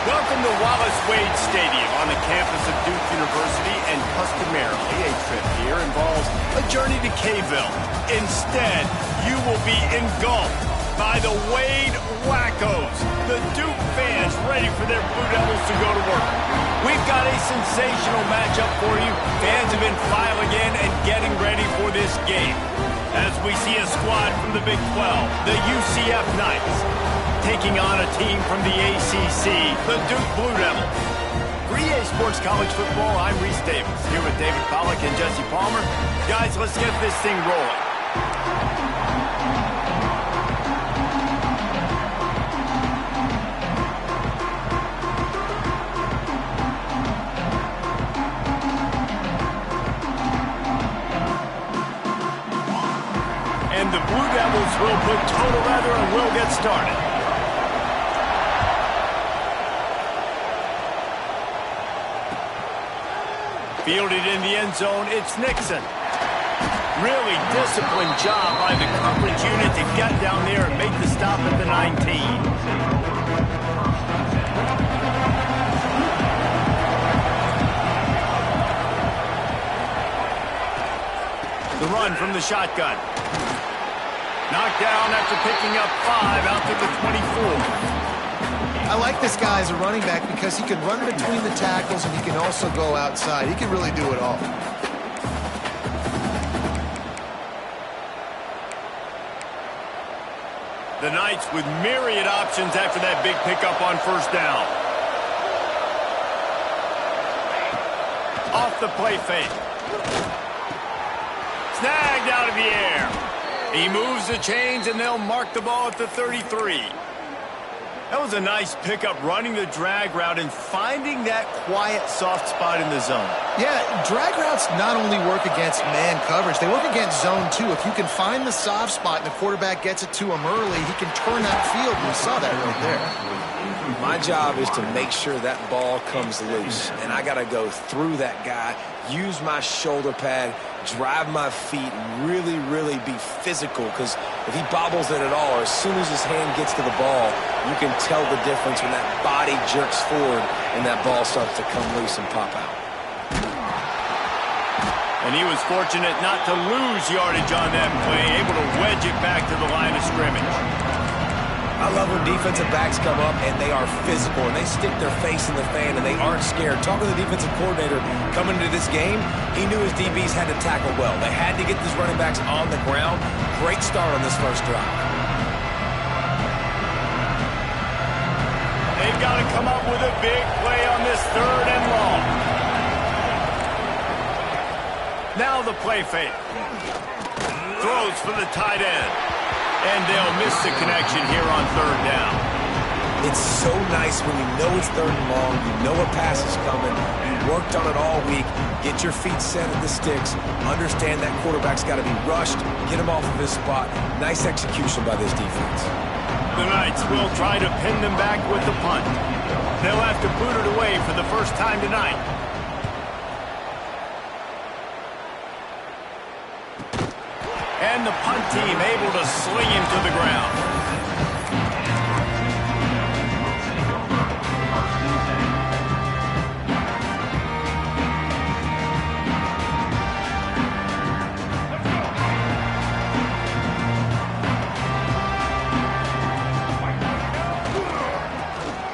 Welcome to Wallace Wade Stadium on the campus of Duke University, and customarily a trip here involves a journey to K-ville. Instead, you will be engulfed by the Wade Wackos, the Duke fans ready for their Blue Devils to go to work. We've got a sensational matchup for you. Fans have been filing in and getting ready for this game. As we see a squad from the Big 12, the UCF Knights, taking on a team from the ACC, the Duke Blue Devils. For EA Sports College Football, I'm Reese Davis, here with David Pollack and Jesse Palmer. Guys, let's get this thing rolling. And the Blue Devils will put total leather and we'll get started. Fielded in the end zone, it's Nixon. Really disciplined job by the coverage unit to get down there and make the stop at the 19. The run from the shotgun. Knocked down after picking up 5 out to the 24. I like this guy as a running back because he can run between the tackles and he can also go outside. He can really do it all. The Knights with myriad options after that big pickup on first down. Off the play fake. Snagged out of the air. He moves the chains and they'll mark the ball at the 33. That was a nice pickup, running the drag route and finding that quiet, soft spot in the zone. Yeah, drag routes not only work against man coverage, they work against zone too. If you can find the soft spot and the quarterback gets it to him early, he can turn that field. We saw that right there. My job is to make sure that ball comes loose, and I got to go through that guy, use my shoulder pad, drive my feet, really, really be physical, because if he bobbles it at all, or as soon as his hand gets to the ball, you can tell the difference when that body jerks forward and that ball starts to come loose and pop out. And he was fortunate not to lose yardage on that play, able to wedge it back to the line of scrimmage. I love when defensive backs come up and they are physical and they stick their face in the fan and they aren't scared. Talking to the defensive coordinator coming into this game, he knew his DBs had to tackle well. They had to get these running backs on the ground. Great start on this first drive. They've got to come up with a big play on this 3rd and long. Now the play fake. Throws for the tight end. And they'll miss the connection here on 3rd down. It's so nice when you know it's 3rd and long, you know a pass is coming, you worked on it all week, get your feet set at the sticks, understand that quarterback's got to be rushed, get him off of his spot. Nice execution by this defense. The Knights will try to pin them back with the punt. They'll have to boot it away for the first time tonight. And the punt team able to sling him to the ground.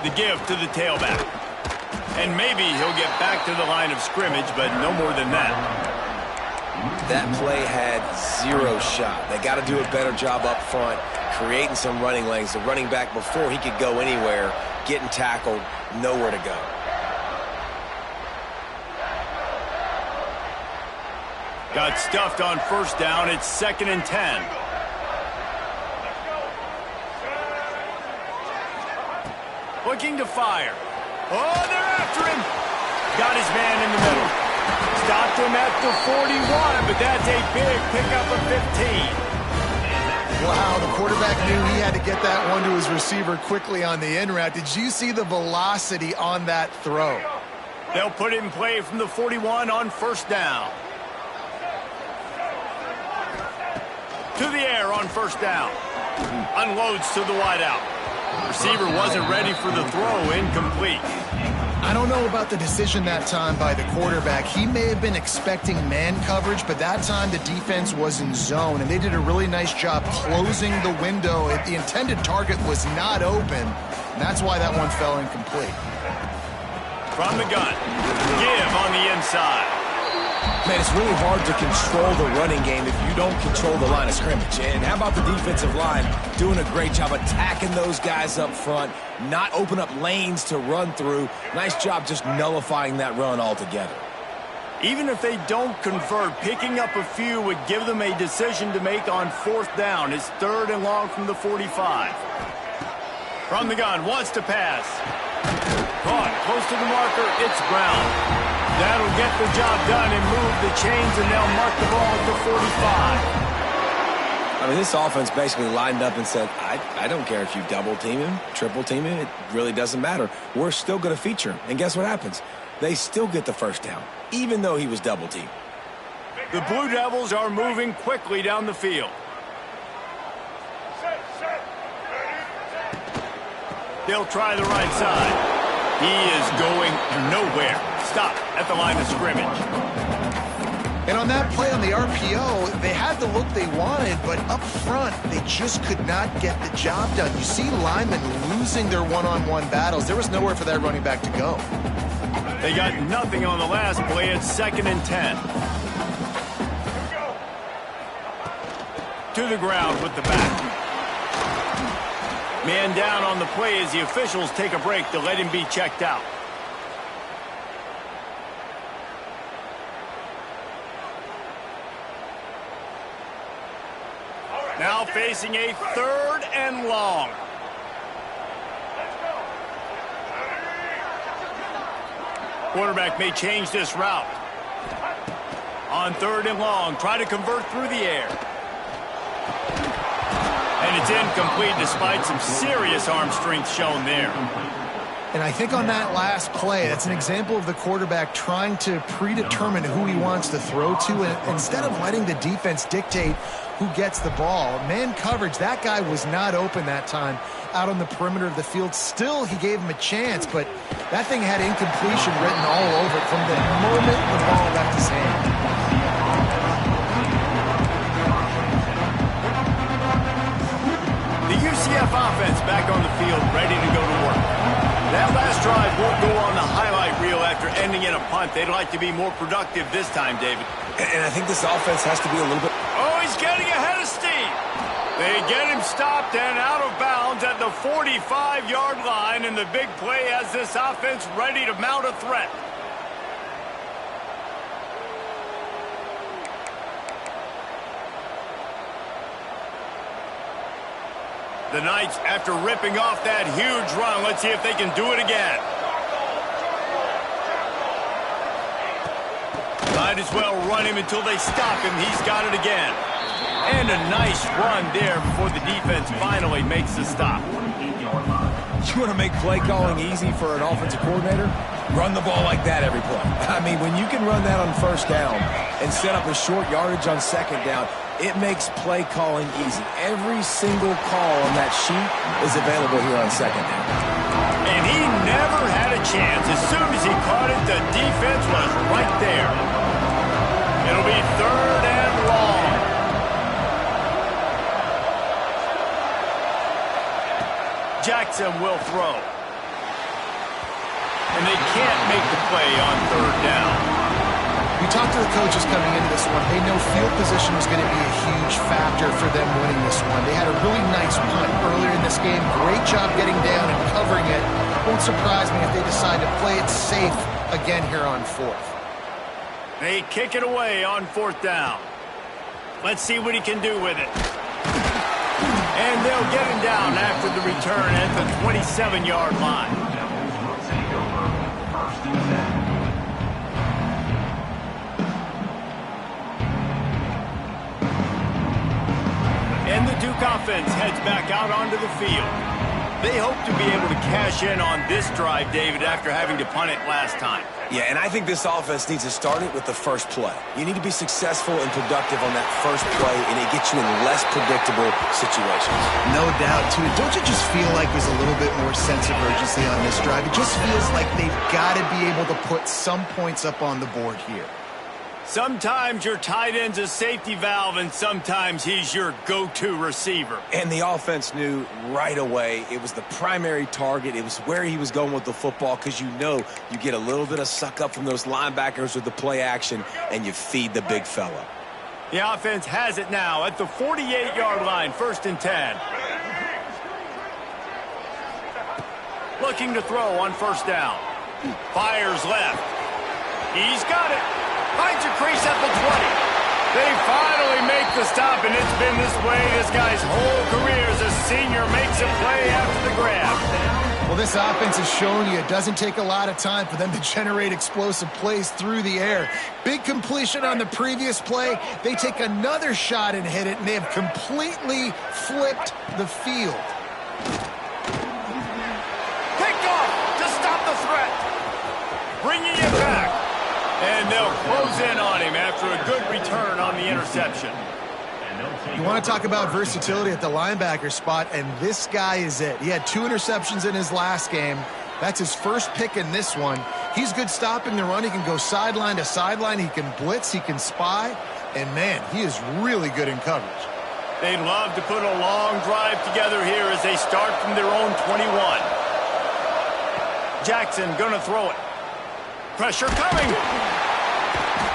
The give to the tailback. And maybe he'll get back to the line of scrimmage, but no more than that. That play had 0 shot. They got to do a better job up front, creating some running lanes. The running back, before he could go anywhere, getting tackled, nowhere to go. Got stuffed on first down. It's 2nd and 10. Looking to fire. Oh, they're after him. Got his man in the middle. Stopped him at the 41, but that's a big pickup of 15. Wow, the quarterback knew he had to get that one to his receiver quickly on the in route. Did you see the velocity on that throw? They'll put it in play from the 41 on first down. To the air on first down. Unloads to the wideout. Receiver wasn't ready for the throw. Incomplete. I don't know about the decision that time by the quarterback. He may have been expecting man coverage, but that time the defense was in zone, and they did a really nice job closing the window. The intended target was not open, and that's why that one fell incomplete. From the gun. Give on the inside. Man, it's really hard to control the running game if you don't control the line of scrimmage. And how about the defensive line doing a great job attacking those guys up front, not open up lanes to run through. Nice job just nullifying that run altogether. Even if they don't convert, picking up a few would give them a decision to make on fourth down. It's 3rd and long from the 45. From the gun, wants to pass. Caught close to the marker. It's Brown. That'll get the job done and move the chains, and they'll mark the ball at the 45. I mean, this offense basically lined up and said, I don't care if you double team him, triple team him. It really doesn't matter. We're still going to feature him. And guess what happens? They still get the first down, even though he was double teamed. The Blue Devils are moving quickly down the field. They'll try the right side. He is going nowhere. Stop at the line of scrimmage. And on that play on the RPO, they had the look they wanted, but up front, they just could not get the job done. You see linemen losing their one-on-one battles. There was nowhere for that running back to go. They got nothing on the last play. It's 2nd and 10. To the ground with the back. Man down on the play as the officials take a break to let him be checked out. Now facing a 3rd and long. Quarterback may change this route. On 3rd and long, try to convert through the air. And it's incomplete despite some serious arm strength shown there. And I think on that last play, that's an example of the quarterback trying to predetermine who he wants to throw to, and instead of letting the defense dictate who gets the ball. Man coverage, that guy was not open that time out on the perimeter of the field. Still, he gave him a chance, but that thing had incompletion written all over it from the moment the ball left his hand. The UCF offense back on the field, ready to go to work. That last drive won't go on the highlight reel after ending in a punt. They'd like to be more productive this time, David. And I think this offense has to be a little bit... Oh, he's getting ahead of steam. They get him stopped and out of bounds at the 45-yard line, and the big play has this offense ready to mount a threat. The Knights, after ripping off that huge run, let's see if they can do it again. Might as well run him until they stop him. He's got it again. And a nice run there before the defense finally makes the stop. You want to make play calling easy for an offensive coordinator? Run the ball like that every play. I mean, when you can run that on first down and set up a short yardage on second down, it makes play calling easy. Every single call on that sheet is available here on second down. And he never had a chance. As soon as he caught it, the defense was right there. It'll be 3rd and long. Jackson will throw. And they can't make the play on 3rd down. We talked to the coaches coming into this one. They know field position was going to be a huge factor for them winning this one. They had a really nice punt earlier in this game. Great job getting down and covering it. Won't surprise me if they decide to play it safe again here on fourth. They kick it away on fourth down. Let's see what he can do with it. And they'll get him down after the return at the 27-yard line. And the Duke offense heads back out onto the field. They hope to be able to cash in on this drive, David, after having to punt it last time. Yeah, and I think this offense needs to start it with the first play. You need to be successful and productive on that first play, and it gets you in less predictable situations. No doubt, too. Don't you just feel like there's a little bit more sense of urgency on this drive? It just feels like they've got to be able to put some points up on the board here. Sometimes your tight end's a safety valve, and sometimes he's your go-to receiver. And the offense knew right away it was the primary target. It was where he was going with the football, because you know you get a little bit of suck up from those linebackers with the play action, and you feed the big fella. The offense has it now at the 48-yard line, 1st and 10. Looking to throw on 1st down. Fires left. He's got it. Finds a crease at the 20. They finally make the stop, and it's been this way this guy's whole career as a senior. Makes a play after the grab. Well, this offense is showing you it doesn't take a lot of time for them to generate explosive plays through the air. Big completion on the previous play. They take another shot and hit it, and they have completely flipped the field. Picked off to stop the threat. Bringing it back. And they'll close in on him after a good return on the interception. You want to talk about versatility at the linebacker spot, and this guy is it. He had 2 interceptions in his last game. That's his first pick in this one. He's good stopping the run. He can go sideline to sideline. He can blitz. He can spy. And, man, he is really good in coverage. They'd love to put a long drive together here as they start from their own 21. Jackson going to throw it. Pressure coming.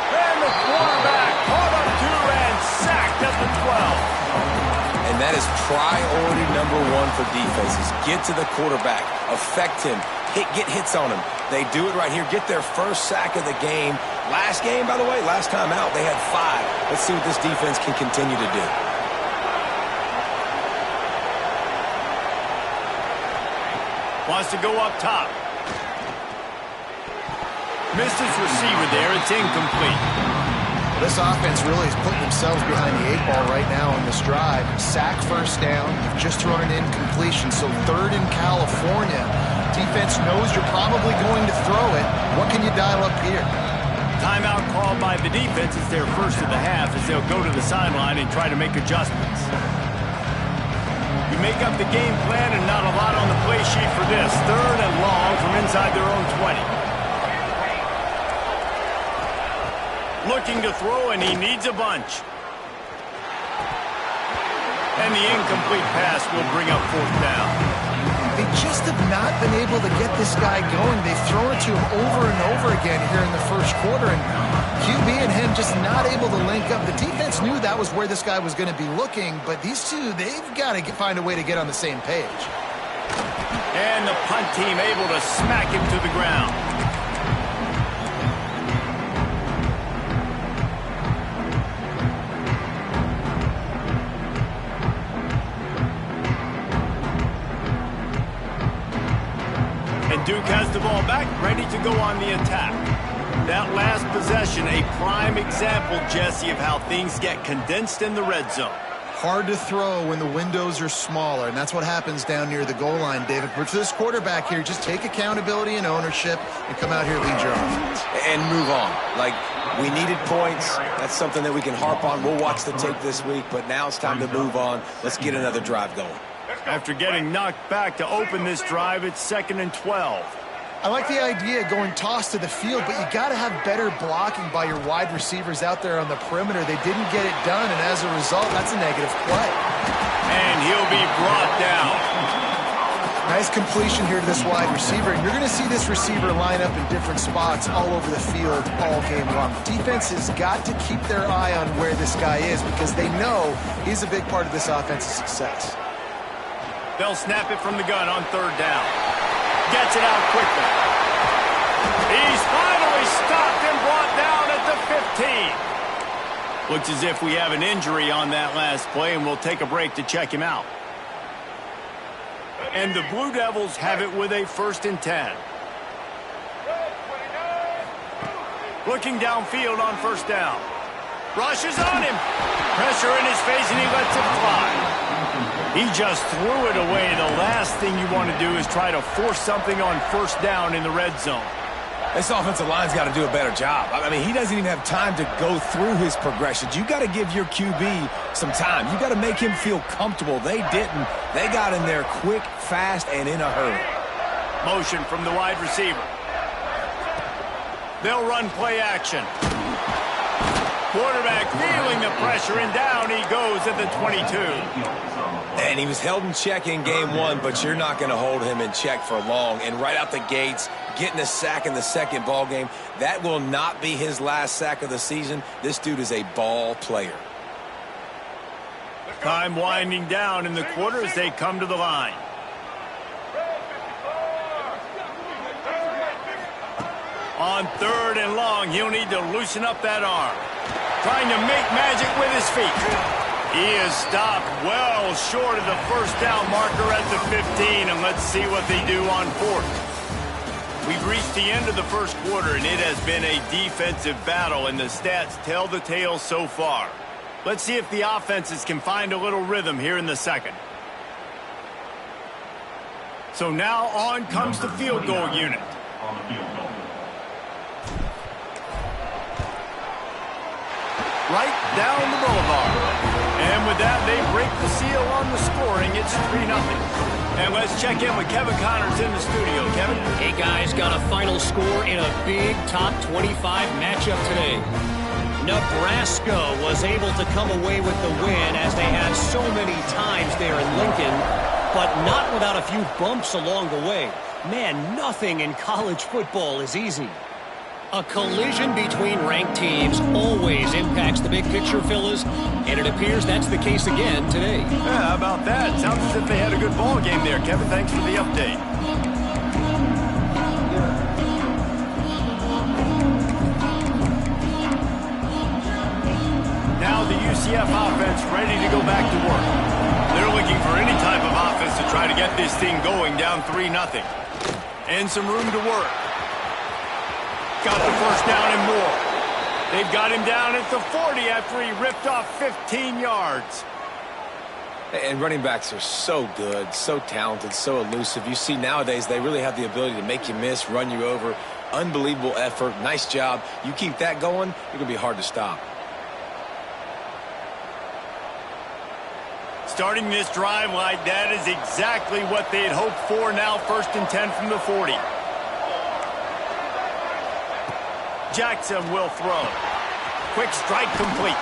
And the quarterback caught up to and sacked at the 12. And that is priority number 1 for defenses. Get to the quarterback. Affect him. Get hits on him. They do it right here. Get their first sack of the game. Last game, by the way, last time out, they had 5. Let's see what this defense can continue to do. Wants to go up top. Missed his receiver there. It's incomplete. This offense really is putting themselves behind the 8 ball right now on this drive. Sack 1st down. You've just thrown an incompletion, so 3rd in California. Defense knows you're probably going to throw it. What can you dial up here? Timeout called by the defense. It's their first of the half as they'll go to the sideline and try to make adjustments. You make up the game plan and not a lot on the play sheet for this. 3rd and long from inside their own 20. Looking to throw, and he needs a bunch. And the incomplete pass will bring up 4th down. They just have not been able to get this guy going. They've thrown it to him over and over again here in the first quarter, and QB and him just not able to link up. The defense knew that was where this guy was going to be looking, but these two, they've got to find a way to get on the same page. And the punt team able to smack him to the ground. Duke has the ball back, ready to go on the attack. That last possession, a prime example, Jesse, of how things get condensed in the red zone. Hard to throw when the windows are smaller, and that's what happens down near the goal line, David. But for this quarterback here, just take accountability and ownership and come out here and lead your offense. And move on. Like, we needed points. That's something that we can harp on. We'll watch the tape this week, but now it's time to move on. Let's get another drive going. After getting knocked back to open this drive, it's 2nd and 12. I like the idea of going toss to the field, but you got to have better blocking by your wide receivers out there on the perimeter. They didn't get it done, and as a result, that's a negative play. And he'll be brought down. Now Nice completion here to this wide receiver. And you're going to see this receiver line up in different spots all over the field all game long. Defense has got to keep their eye on where this guy is because they know he's a big part of this offense's success. They'll snap it from the gun on third down. Gets it out quickly. He's finally stopped and brought down at the 15. Looks as if we have an injury on that last play, and we'll take a break to check him out. And the Blue Devils have it with a 1st and 10. Looking downfield on first down. Rushes on him. Pressure in his face, and he lets it fly. He just threw it away. The last thing you want to do is try to force something on first down in the red zone. This offensive line's got to do a better job. I mean, he doesn't even have time to go through his progressions. You got to give your QB some time. You got to make him feel comfortable. They didn't. They got in there quick, fast, and in a hurry. Motion from the wide receiver. They'll run play action. Quarterback feeling the pressure, and down he goes at the 22. And he was held in check in game 1, but you're not going to hold him in check for long. And right out the gates, getting a sack in the second ball game, that will not be his last sack of the season. This dude is a ball player. Time winding down in the quarter as they come to the line. On third and long, he'll need to loosen up that arm. Trying to make magic with his feet. He is stopped well short of the first down marker at the 15, and let's see what they do on fourth. We've reached the end of the first quarter, and it has been a defensive battle, and the stats tell the tale so far. Let's see if the offenses can find a little rhythm here in the second. So now on comes the field goal unit. Right down the boulevard. And with that, they break the seal on the scoring. It's 3-0. And let's check in with Kevin Connors in the studio. Kevin? Hey, guys, got a final score in a big top 25 matchup today. Nebraska was able to come away with the win as they had so many times there in Lincoln, but not without a few bumps along the way. Man, nothing in college football is easy. A collision between ranked teams always impacts the big picture, fellas, and it appears that's the case again today. Yeah, how about that? Sounds as if they had a good ball game there, Kevin. Thanks for the update. Now the UCF offense ready to go back to work. They're looking for any type of offense to try to get this thing going down 3-0. And some room to work. Got the first down and more. They've got him down at the 40 after he ripped off 15 yards. And running backs are so good, so talented, so elusive. You see nowadays they really have the ability to make you miss, run you over. Unbelievable effort. Nice job. You keep that going, you're going to be hard to stop. Starting this drive like that is exactly what they had hoped for. Now 1st and 10 from the 40. Jackson will throw. Quick strike complete.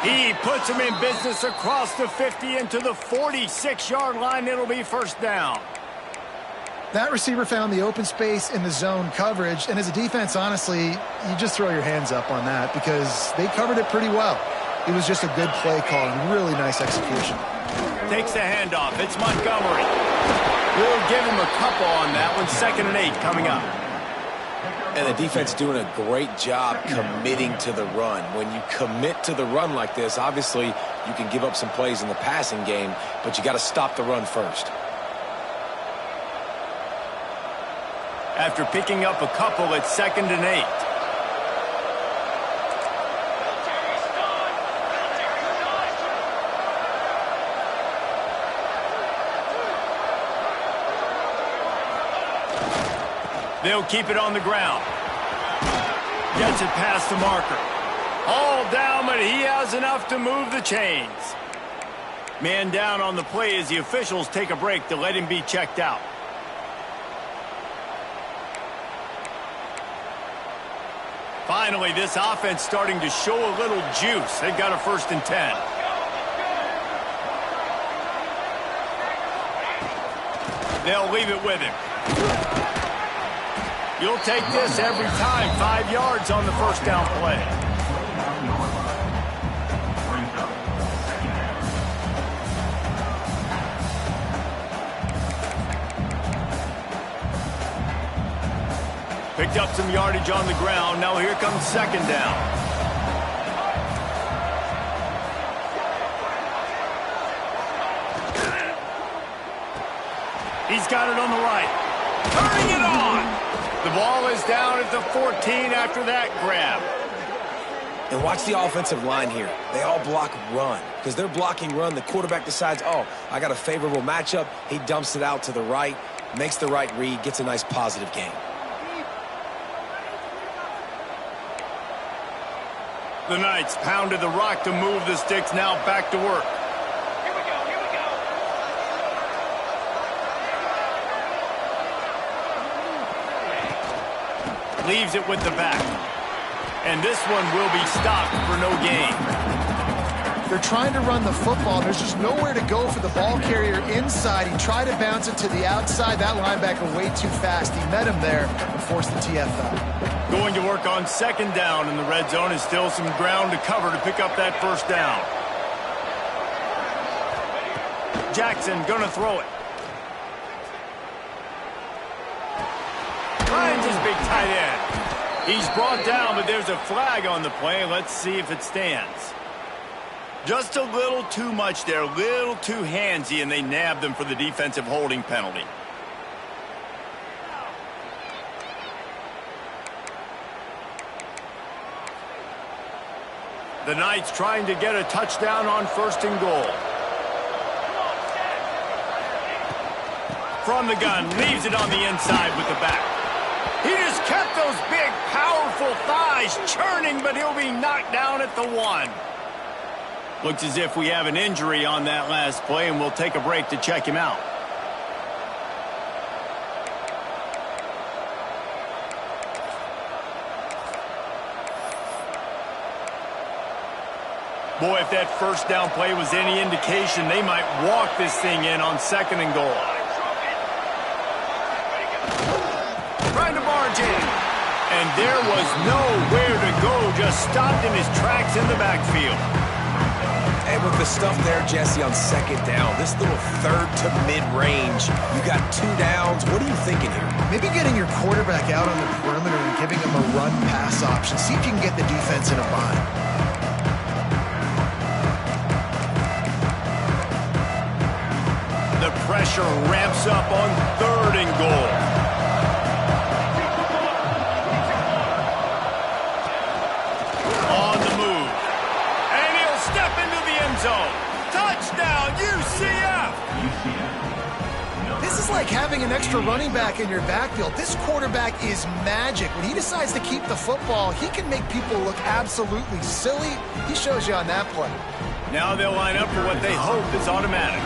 He puts him in business across the 50 into the 46-yard line. It'll be first down. That receiver found the open space in the zone coverage, and as a defense, honestly, you just throw your hands up on that because they covered it pretty well. It was just a good play call and really nice execution. Takes the handoff. It's Montgomery. We'll give him a couple on that one. 2nd and 8 coming up. And the defense doing a great job committing to the run. When you commit to the run like this, obviously you can give up some plays in the passing game, but you got to stop the run first. After picking up a couple, it's 2nd and 8. They'll keep it on the ground. Gets it past the marker. All down, but he has enough to move the chains. Man down on the play as the officials take a break to let him be checked out. Finally, this offense starting to show a little juice. They've got a 1st and 10. They'll leave it with him. You'll take this every time. 5 yards on the first down play. Picked up some yardage on the ground. Now here comes second down. He's got it on the right. Turning it on. The ball is down at the 14 after that grab. And watch the offensive line here. They all block run. Because they're blocking run, the quarterback decides, oh, I got a favorable matchup. He dumps it out to the right, makes the right read, gets a nice positive gain. The Knights pounded the rock to move the sticks, now back to work. Leaves it with the back. And this one will be stopped for no gain. They're trying to run the football. There's just nowhere to go for the ball carrier inside. He tried to bounce it to the outside. That linebacker way too fast. He met him there and forced the TFL. Going to work on second down in the red zone is still some ground to cover to pick up that first down. Jackson going to throw it. Finds his big tight end. He's brought down, but there's a flag on the play. Let's see if it stands. Just a little too much there, a little too handsy, and they nabbed them for the defensive holding penalty. The Knights trying to get a touchdown on first and goal. From the gun, leaves it on the inside with the back. He just kept those big, powerful thighs churning, but he'll be knocked down at the 1. Looks as if we have an injury on that last play, and we'll take a break to check him out. Boy, if that first down play was any indication, they might walk this thing in on second and goal. Trying to barge in. And there was nowhere to go, just stopped in his tracks in the backfield. And with the stuff there, Jesse, on second down, this little third to mid-range, you got 2 downs. What are you thinking here? Maybe getting your quarterback out on the perimeter and giving him a run-pass option. See if you can get the defense in a bind. The pressure ramps up on third and goal. On the move. And he'll step into the end zone. Touchdown, UCF! This is like having an extra running back in your backfield. This quarterback is magic. When he decides to keep the football, he can make people look absolutely silly. He shows you on that play. Now they'll line up for what they hope is automatic.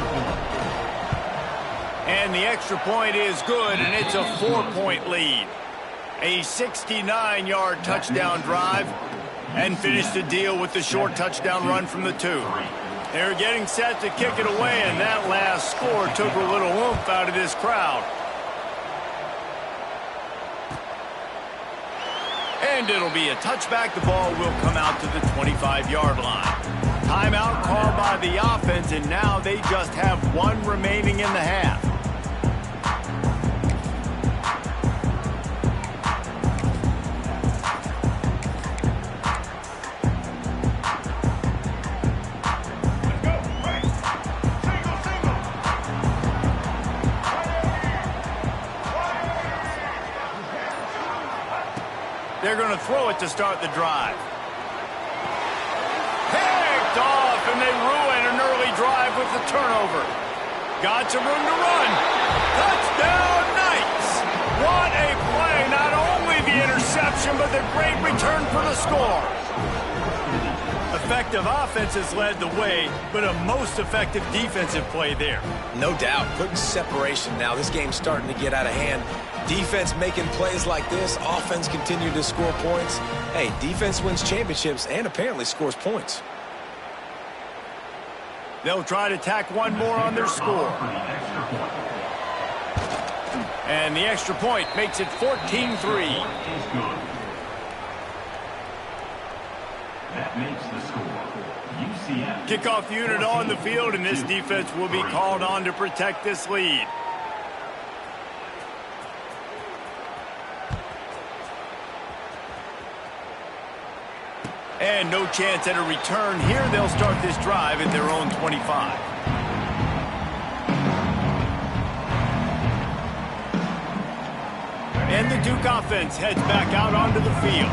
And the extra point is good, and it's a 4-point lead. A 69-yard touchdown drive, and finished the deal with the short touchdown run from the 2. They're getting set to kick it away, and that last score took a little oomph out of this crowd. And it'll be a touchback. The ball will come out to the 25-yard line. Timeout called by the offense, and now they just have 1 remaining in the half. They're going to throw it to start the drive. Picked off, and they ruin an early drive with the turnover. Got some room to run. Touchdown, Knights! What a play. Not only the interception, but the great return for the score. Effective offense has led the way, but a most effective defensive play there. No doubt. Putting separation now. This game's starting to get out of hand. Defense making plays like this. Offense continuing to score points. Hey, defense wins championships and apparently scores points. They'll try to tack one more on their score. And the extra point makes it 14-3. That makes the score. UCF. Kickoff unit on the field, and this defense will be called on to protect this lead. And no chance at a return here. They'll start this drive at their own 25. And the Duke offense heads back out onto the field.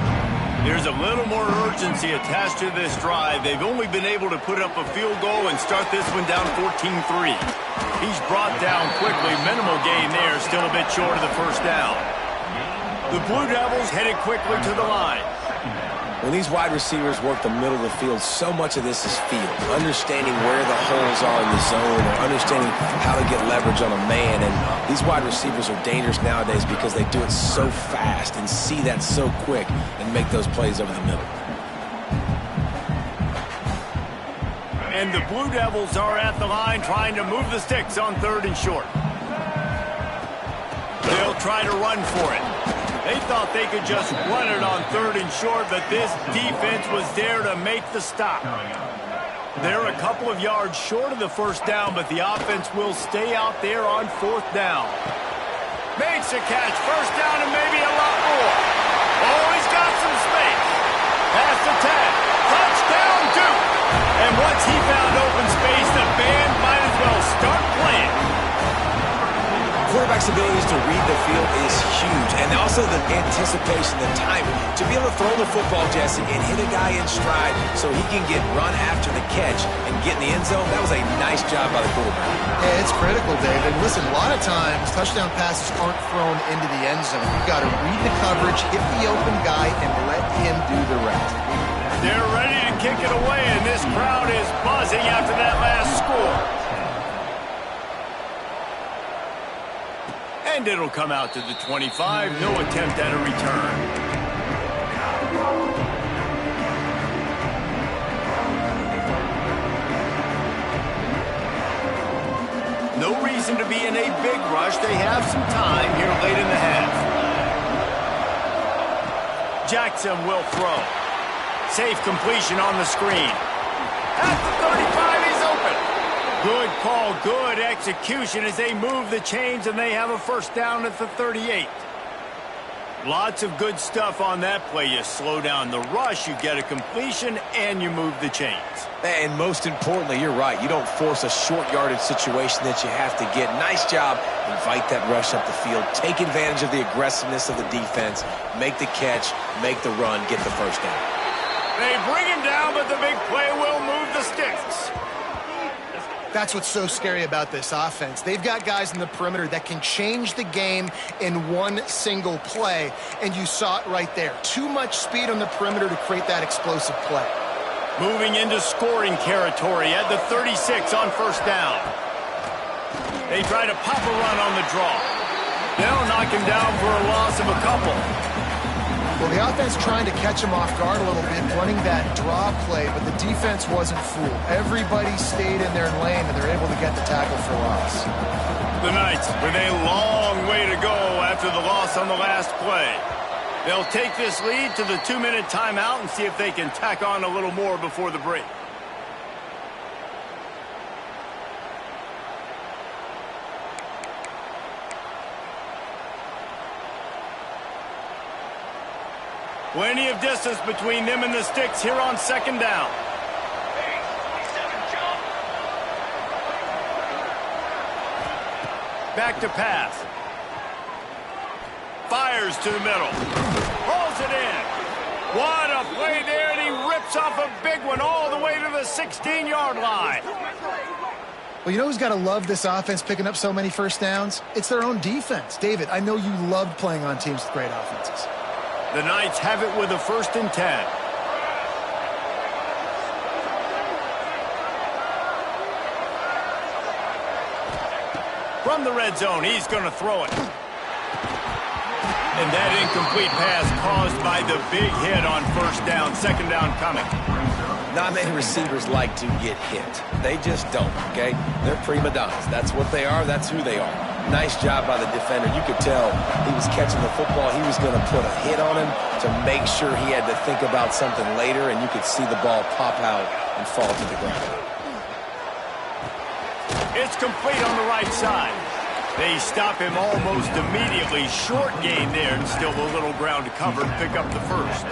There's a little more urgency attached to this drive. They've only been able to put up a field goal and start this one down 14-3. He's brought down quickly. Minimal gain there. Still a bit short of the first down. The Blue Devils headed quickly to the line. When these wide receivers work the middle of the field, so much of this is feel. Understanding where the holes are in the zone, or understanding how to get leverage on a man. And these wide receivers are dangerous nowadays because they do it so fast and see that so quick and make those plays over the middle. And the Blue Devils are at the line trying to move the sticks on 3rd and short. They'll try to run for it. They thought they could just run it on 3rd and short, but this defense was there to make the stop. They're a couple of yards short of the first down, but the offense will stay out there on 4th down. Makes a catch, first down and maybe a lot more. Oh, he's got some space. Pass the tag. Touchdown, Duke. And once he found open space, the band might as well start playing. Quarterback's abilities to read the field is huge, and also the anticipation, the timing. To be able to throw the football, Jesse, and hit a guy in stride so he can get run after the catch and get in the end zone, that was a nice job by the quarterback. Yeah, it's critical, David. Listen, a lot of times touchdown passes aren't thrown into the end zone. You've got to read the coverage, hit the open guy, and let him do the rest. They're ready to kick it away, and this crowd is buzzing after that last score. And it'll come out to the 25. No attempt at a return. No reason to be in a big rush. They have some time here late in the half. Jackson will throw. Safe completion on the screen. At the 35, he's open. Good call, good execution as they move the chains, and they have a first down at the 38. Lots of good stuff on that play. You slow down the rush, you get a completion, and you move the chains. And most importantly, you're right. You don't force a short yardage situation that you have to get. Nice job. Invite that rush up the field. Take advantage of the aggressiveness of the defense. Make the catch, make the run, get the first down. They bring him down, but the big play will move the sticks. That's what's so scary about this offense. They've got guys in the perimeter that can change the game in one single play, and you saw it right there. Too much speed on the perimeter to create that explosive play. Moving into scoring territory at the 36 on first down. They try to pop a run on the draw. They'll knock him down for a loss of a couple. Well, the offense trying to catch him off guard a little bit, running that draw play, but the defense wasn't fooled. Everybody stayed in their lane, and they're able to get the tackle for loss. The Knights with a long way to go after the loss on the last play. They'll take this lead to the 2-minute timeout and see if they can tack on a little more before the break. Plenty of distance between them and the sticks here on second down. Back to pass. Fires to the middle. Pulls it in. What a play there, and he rips off a big one all the way to the 16-yard line. Well, you know who's got to love this offense picking up so many first downs? It's their own defense. David, I know you loved playing on teams with great offenses. The Knights have it with a 1st and 10. From the red zone, he's going to throw it. And that incomplete pass caused by the big hit on first down. Second down coming. Not many receivers like to get hit. They just don't, okay? They're prima donnas. That's what they are. That's who they are. Nice job by the defender. You could tell he was catching the football. He was going to put a hit on him to make sure he had to think about something later, and you could see the ball pop out and fall to the ground. It's complete on the right side. They stop him almost immediately. Short gain there, and still a little ground to cover and pick up the first.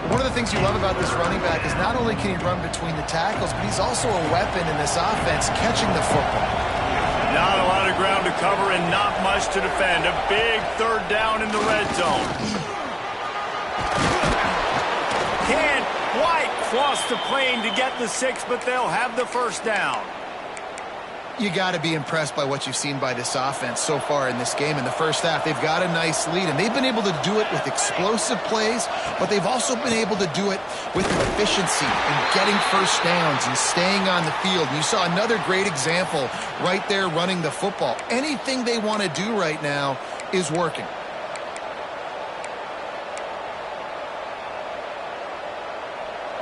One of the things you love about this running back is not only can he run between the tackles, but he's also a weapon in this offense catching the football. Not a lot of ground to cover and not much to defend. A big third down in the red zone. Can't quite cross the plane to get the 6, but they'll have the first down. You got to be impressed by what you've seen by this offense so far in this game. In the first half, they've got a nice lead, and they've been able to do it with explosive plays, but they've also been able to do it with efficiency and getting first downs and staying on the field. And you saw another great example right there running the football. Anything they want to do right now is working.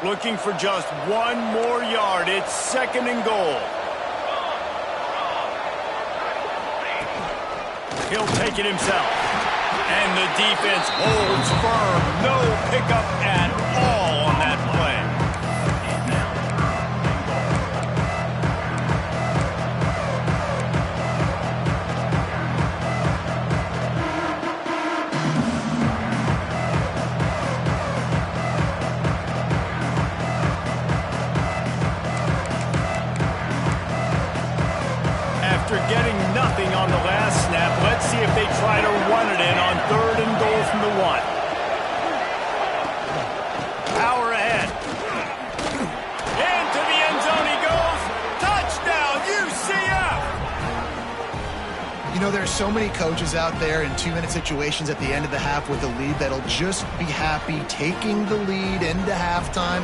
Looking for just one more yard. It's 2nd and goal. He'll take it himself. And the defense holds firm. No pickup at all on that play. After getting nothing on the last snap, let's see if they try to run it in on 3rd and goal from the 1. Power ahead. Into the end zone he goes. Touchdown, UCF! You know, there are so many coaches out there in 2-minute situations at the end of the half with a lead that'll just be happy taking the lead into halftime.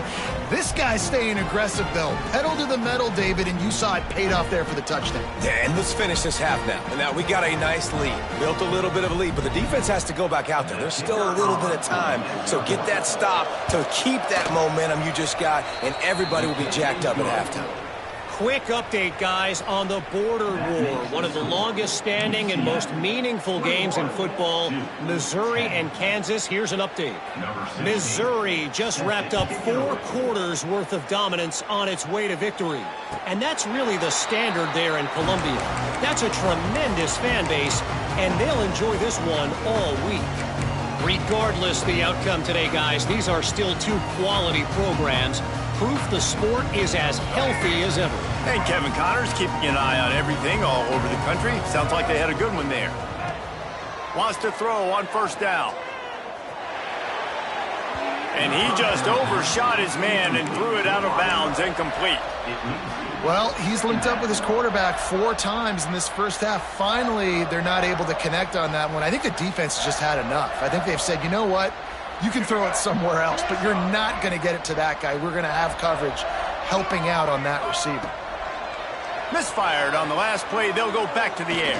This guy's staying aggressive, though. Pedal to the metal, David, and you saw it paid off there for the touchdown. Yeah, and let's finish this half now. And now we got a nice lead. Built a little bit of a lead, but the defense has to go back out there. There's still a little bit of time. So get that stop to keep that momentum you just got, and everybody will be jacked up at halftime. Quick update, guys, on the border war. One of the longest standing and most meaningful games in football, Missouri and Kansas. Here's an update. Missouri just wrapped up 4 quarters worth of dominance on its way to victory. And that's really the standard there in Columbia. That's a tremendous fan base, and they'll enjoy this one all week. Regardless the outcome today, guys, these are still 2 quality programs. Proof the sport is as healthy as ever. And Kevin Connors keeping an eye on everything all over the country. Sounds like they had a good one there. Wants to throw on 1st down. And he just overshot his man and threw it out of bounds, incomplete. Well, he's linked up with his quarterback 4 times in this first half. Finally, they're not able to connect on that one. I think the defense has just had enough. I think they've said, you know what? You can throw it somewhere else, but you're not going to get it to that guy. We're going to have coverage helping out on that receiver. Misfired on the last play. They'll go back to the air.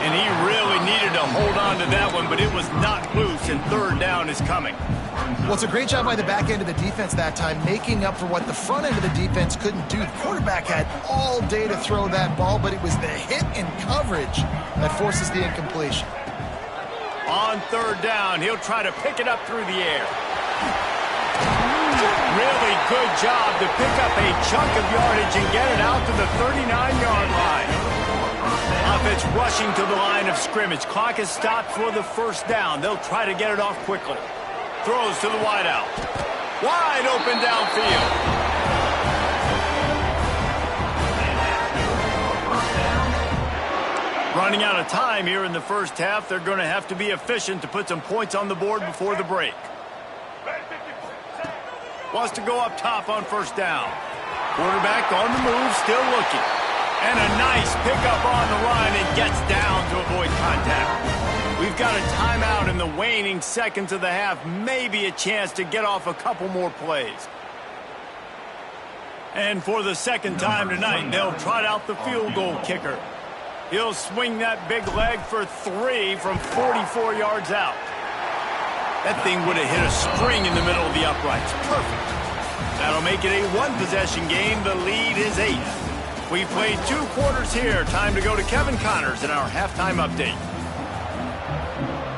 And he really needed to hold on to that one, but it was not loose, and 3rd down is coming. Well, it's a great job by the back end of the defense that time, making up for what the front end of the defense couldn't do. The quarterback had all day to throw that ball, but it was the hit in coverage that forces the incompletion. On 3rd down, he'll try to pick it up through the air. Really good job to pick up a chunk of yardage and get it out to the 39-yard line. Offense rushing to the line of scrimmage. Clock is stopped for the 1st down. They'll try to get it off quickly. Throws to the wideout. Wide open downfield. Running out of time here in the first half. They're going to have to be efficient to put some points on the board before the break. Wants to go up top on 1st down. Quarterback on the move, still looking. And a nice pickup on the run and gets down to avoid contact. We've got a timeout in the waning seconds of the half. Maybe a chance to get off a couple more plays. And for the 2nd time tonight, they'll trot out the field goal kicker. He'll swing that big leg for 3 from 44 yards out. That thing would have hit a spring in the middle of the uprights. Perfect. That'll make it a 1-possession game. The lead is 8. We've played 2 quarters here. Time to go to Kevin Connors in our halftime update.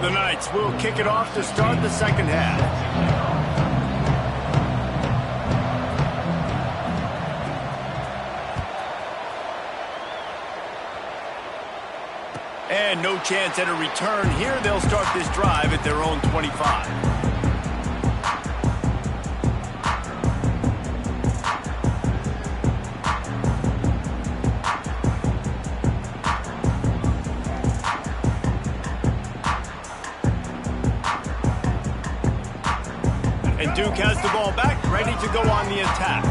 The Knights will kick it off to start the second half. And no chance at a return here. They'll start this drive at their own 25. And Duke has the ball back, ready to go on the attack.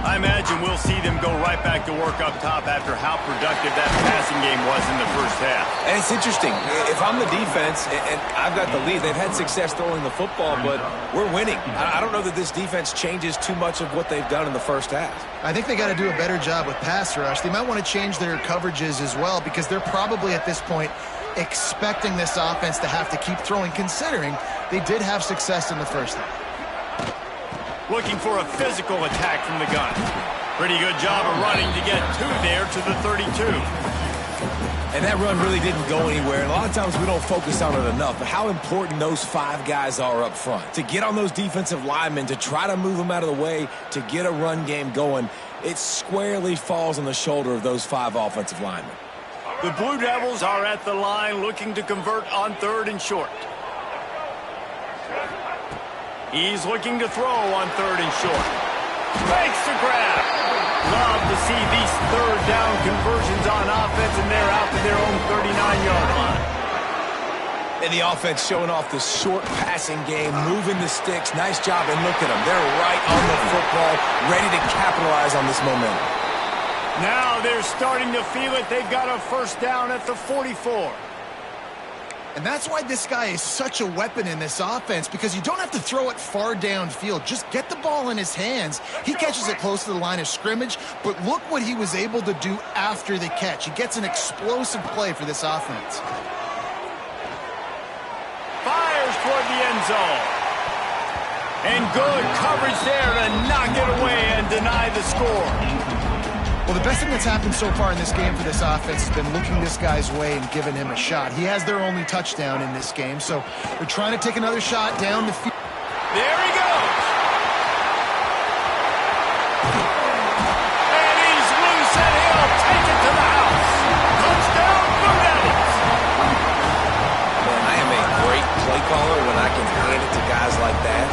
I imagine we'll see them go right back to work up top after how productive that passing game was in the first half. And it's interesting. If I'm the defense and I've got the lead, they've had success throwing the football, but we're winning. I don't know that this defense changes too much of what they've done in the first half. I think they got to do a better job with pass rush. They might want to change their coverages as well because they're probably at this point expecting this offense to have to keep throwing, considering they did have success in the first half. Looking for a physical attack from the gun. Pretty good job of running to get 2 there to the 32. And that run really didn't go anywhere. And a lot of times we don't focus on it enough, but how important those 5 guys are up front. To get on those defensive linemen, to try to move them out of the way, to get a run game going, it squarely falls on the shoulder of those 5 offensive linemen. The Blue Devils are at the line looking to convert on 3rd and short. He's looking to throw on 3rd and short. Makes the grab. Love to see these 3rd down conversions on offense, and they're out to their own 39-yard line. And the offense showing off the short passing game, moving the sticks. Nice job, and look at them. They're right on the football, ready to capitalize on this momentum. Now they're starting to feel it. They've got a first down at the 44. And that's why this guy is such a weapon in this offense, because you don't have to throw it far downfield. Just get the ball in his hands. He catches it close to the line of scrimmage, but look what he was able to do after the catch. He gets an explosive play for this offense. Fires toward the end zone. And good coverage there to knock it away and deny the score. Well, the best thing that's happened so far in this game for this offense has been looking this guy's way and giving him a shot. He has their only touchdown in this game, so they're trying to take another shot down the field. There he goes. And he's loose, and he'll take it to the house. Touchdown, Blue Devils. Man, I am a great play caller when I can hand it to guys like that.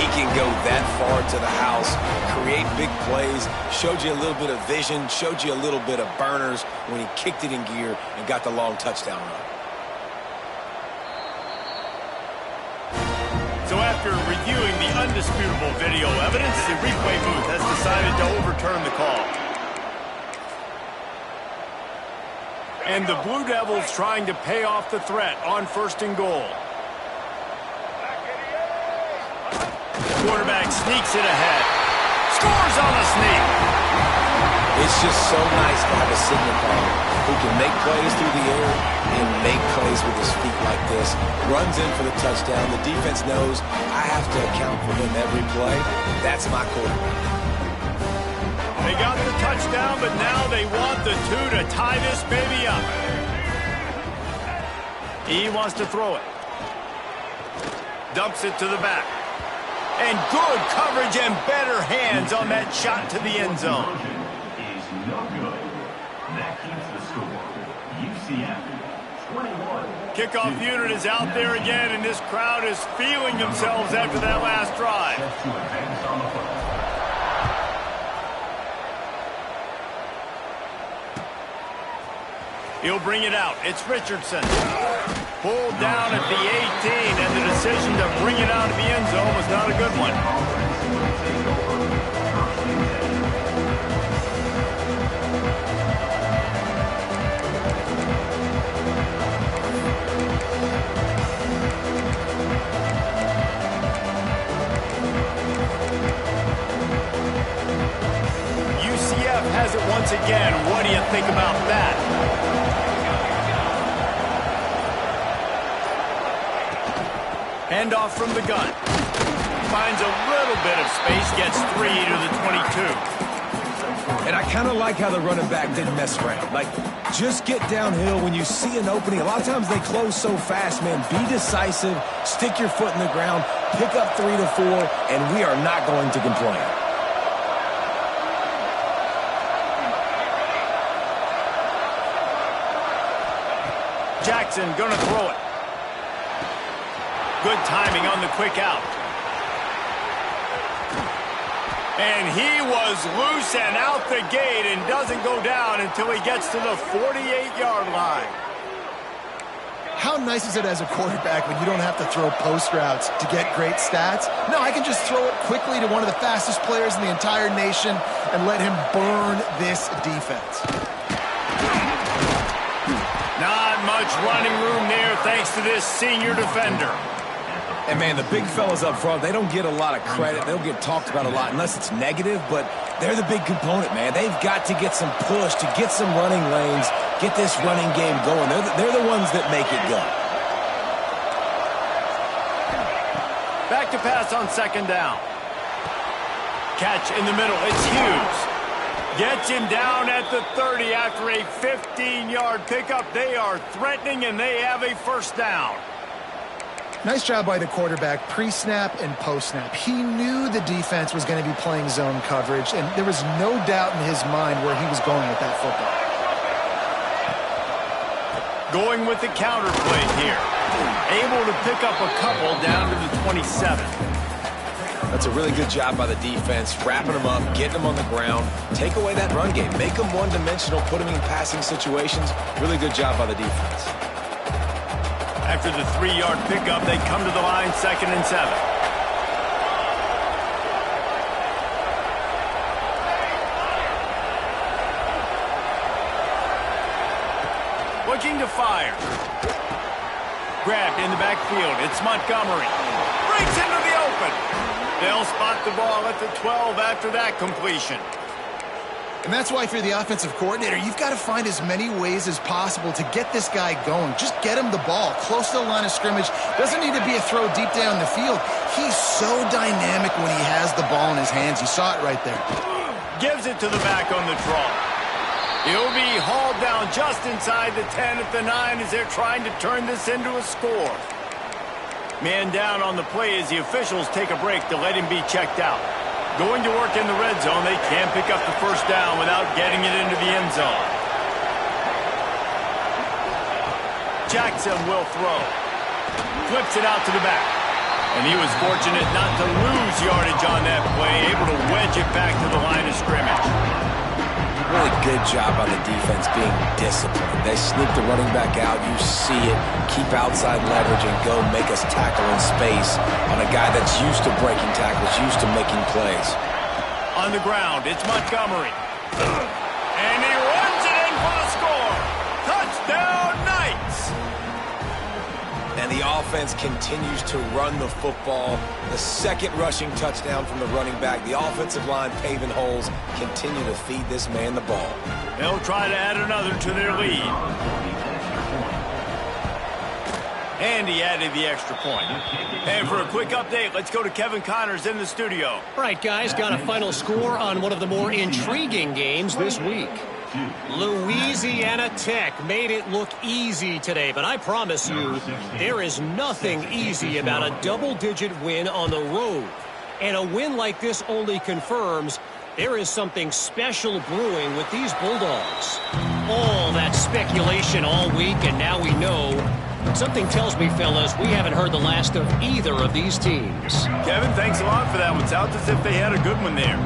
He can go that far to the house, create big plays, showed you a little bit of vision, showed you a little bit of burners when he kicked it in gear and got the long touchdown run. So after reviewing the undisputable video evidence, the replay booth has decided to overturn the call. And the Blue Devils trying to pay off the threat on 1st and goal. Quarterback sneaks it ahead. Scores on the sneak. It's just so nice to have a signal caller who can make plays through the air and make plays with his feet like this. Runs in for the touchdown. The defense knows I have to account for him every play. That's my quarterback. They got the touchdown, but now they want the 2 to tie this baby up. He wants to throw it. Dumps it to the back. And good coverage and better hands on that shot to the end zone. Is no good. That keeps the score. UCF 21. Kickoff unit is out there again, and this crowd is feeling themselves after that last drive. To advance on the football. He'll bring it out. It's Richardson. Pulled down at the 18, and the decision to bring it out of the end zone was not a good one. UCF has it once again. What do you think about that? Handoff from the gun. Finds a little bit of space, gets 3 to the 22. And I kind of like how the running back didn't mess around. Like, just get downhill when you see an opening. A lot of times they close so fast, man. Be decisive, stick your foot in the ground, pick up 3 to 4, and we are not going to complain. Jackson gonna throw it. Good timing on the quick out. And he was loose and out the gate and doesn't go down until he gets to the 48-yard line. How nice is it as a quarterback when you don't have to throw post routes to get great stats? No, I can just throw it quickly to one of the fastest players in the entire nation and let him burn this defense. Not much running room there thanks to this senior defender. And, man, the big fellas up front, they don't get a lot of credit. They'll get talked about a lot unless it's negative, but they're the big component, man. They've got to get some push, to get some running lanes, get this running game going. They're the ones that make it go. Back to pass on second down. Catch in the middle. It's Hughes. Gets him down at the 30 after a 15-yard pickup. They are threatening, and they have a first down. Nice job by the quarterback, pre-snap and post-snap. He knew the defense was going to be playing zone coverage, and there was no doubt in his mind where he was going with that football. Going with the counter play here. Able to pick up a couple down to the 27. That's a really good job by the defense, wrapping them up, getting them on the ground, take away that run game, make them one-dimensional, put them in passing situations. Really good job by the defense. After the 3-yard pickup, they come to the line, 2nd and 7. Looking to fire. Grabbed in the backfield. It's Montgomery. Breaks into the open. They'll spot the ball at the 12 after that completion. And that's why if you're the offensive coordinator, you've got to find as many ways as possible to get this guy going. Just get him the ball close to the line of scrimmage. Doesn't need to be a throw deep down the field. He's so dynamic when he has the ball in his hands. You saw it right there. Gives it to the back on the draw. He'll be hauled down just inside the 10 at the 9 as they're trying to turn this into a score. Man down on the play as the officials take a break to let him be checked out. Going to work in the red zone, they can't pick up the first down without getting it into the end zone. Jackson will throw. Flips it out to the back. And he was fortunate not to lose yardage on that play, able to wedge it back to the line of scrimmage. Really good job by the defense being disciplined. They sneak the running back out. You see it. Keep outside leverage and go make us tackle in space on a guy that's used to breaking tackles, used to making plays. On the ground, it's Montgomery. And he runs it in for the score. Touchdown, Knights! And the offense continues to run the football. The second rushing touchdown from the running back. The offensive line paving holes. Continue to feed this man the ball. They'll try to add another to their lead. And he added the extra point. And for a quick update, let's go to Kevin Connors in the studio. All right, guys, got a final score on one of the more intriguing games this week. Louisiana Tech made it look easy today, but I promise you, there is nothing easy about a double-digit win on the road. And a win like this only confirms there is something special brewing with these Bulldogs. All that speculation all week, and now we know. Something tells me, fellas, we haven't heard the last of either of these teams. Kevin, thanks a lot for that one. Sounds as if they had a good one there.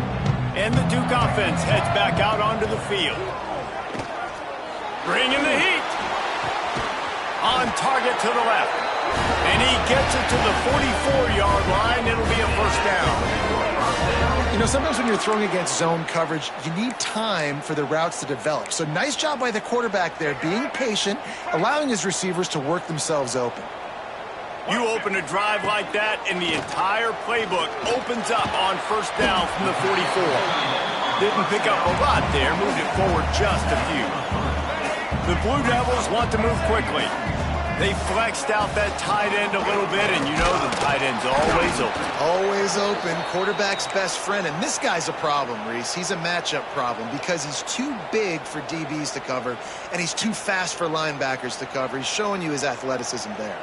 And the Duke offense heads back out onto the field. Bringing the heat. On target to the left. And he gets it to the 44-yard line. It'll be a first down. You know, sometimes when you're throwing against zone coverage, you need time for the routes to develop. So nice job by the quarterback there, being patient, allowing his receivers to work themselves open. You open a drive like that, and the entire playbook opens up on first down from the 44. Didn't pick up a lot there, moved it forward just a few. The Blue Devils want to move quickly. They flexed out that tight end a little bit, and you know the tight end's always open. Always open. Quarterback's best friend. And this guy's a problem, Reese. He's a matchup problem because he's too big for DBs to cover, and he's too fast for linebackers to cover. He's showing you his athleticism there.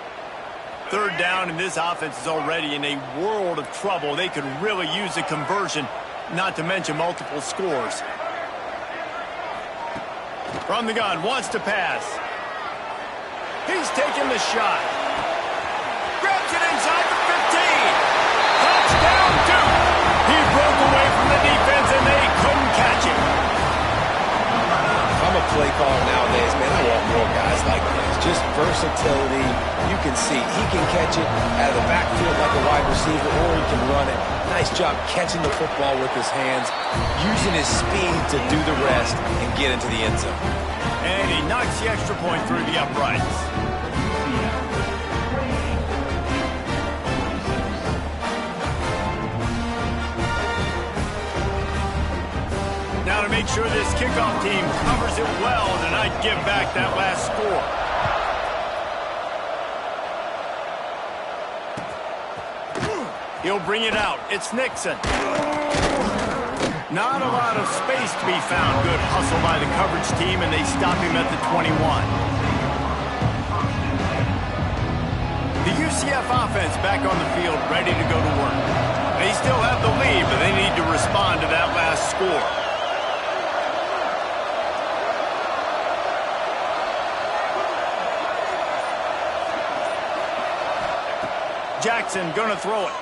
Third down, and this offense is already in a world of trouble. They could really use a conversion, not to mention multiple scores. From the gun, wants to pass. He's taking the shot. Grabs it inside the 15. Touchdown, Duke. He broke away from the defense, and they couldn't catch him. If I'm a play caller nowadays, man, I want more guys like this. Just versatility. You can see he can catch it out of the backfield like a wide receiver, or he can run it. Nice job catching the football with his hands, using his speed to do the rest and get into the end zone. And he knocks the extra point through the uprights. Now to make sure this kickoff team covers it well, then I'd give back that last score. He'll bring it out. It's Nixon. Not a lot of space to be found. Good hustle by the coverage team, and they stop him at the 21. The UCF offense back on the field, ready to go to work. They still have the lead, but they need to respond to that last score. Jackson gonna throw it.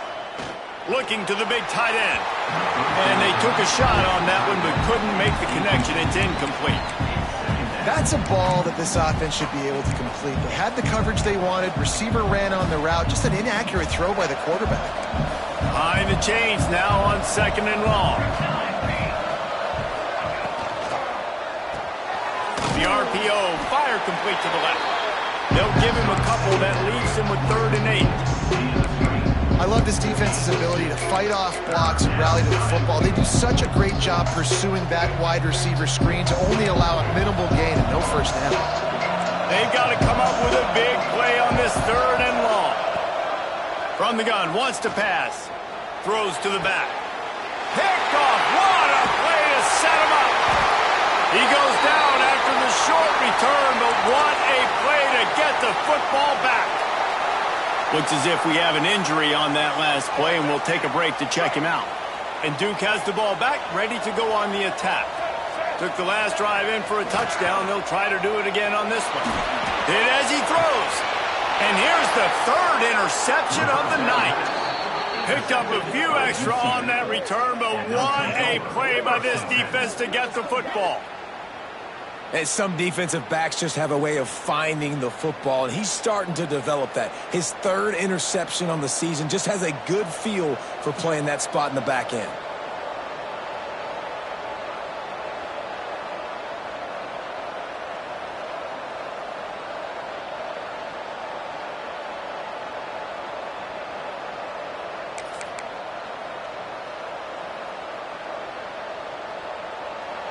Looking to the big tight end. And they took a shot on that one, but couldn't make the connection. It's incomplete. That's a ball that this offense should be able to complete. They had the coverage they wanted. Receiver ran on the route. Just an inaccurate throw by the quarterback. Behind the chains now on 2nd and long. The RPO, fire complete to the left. They'll give him a couple that leaves him with 3rd and 8. I love this defense's ability to fight off blocks and rally to the football. They do such a great job pursuing that wide receiver screen to only allow a minimal gain and no first down. They've got to come up with a big play on this 3rd and long. From the gun, wants to pass. Throws to the back. Picked off. What a play to set him up. He goes down after the short return, but what a play to get the football back. Looks as if we have an injury on that last play, and we'll take a break to check him out. And Duke has the ball back, ready to go on the attack. Took the last drive in for a touchdown. They'll try to do it again on this one. Did as he throws. And here's the 3rd interception of the night. Picked up a few extra on that return, but what a play by this defense to get the football. And some defensive backs just have a way of finding the football, and he's starting to develop that. His 3rd interception on the season, just has a good feel for playing that spot in the back end.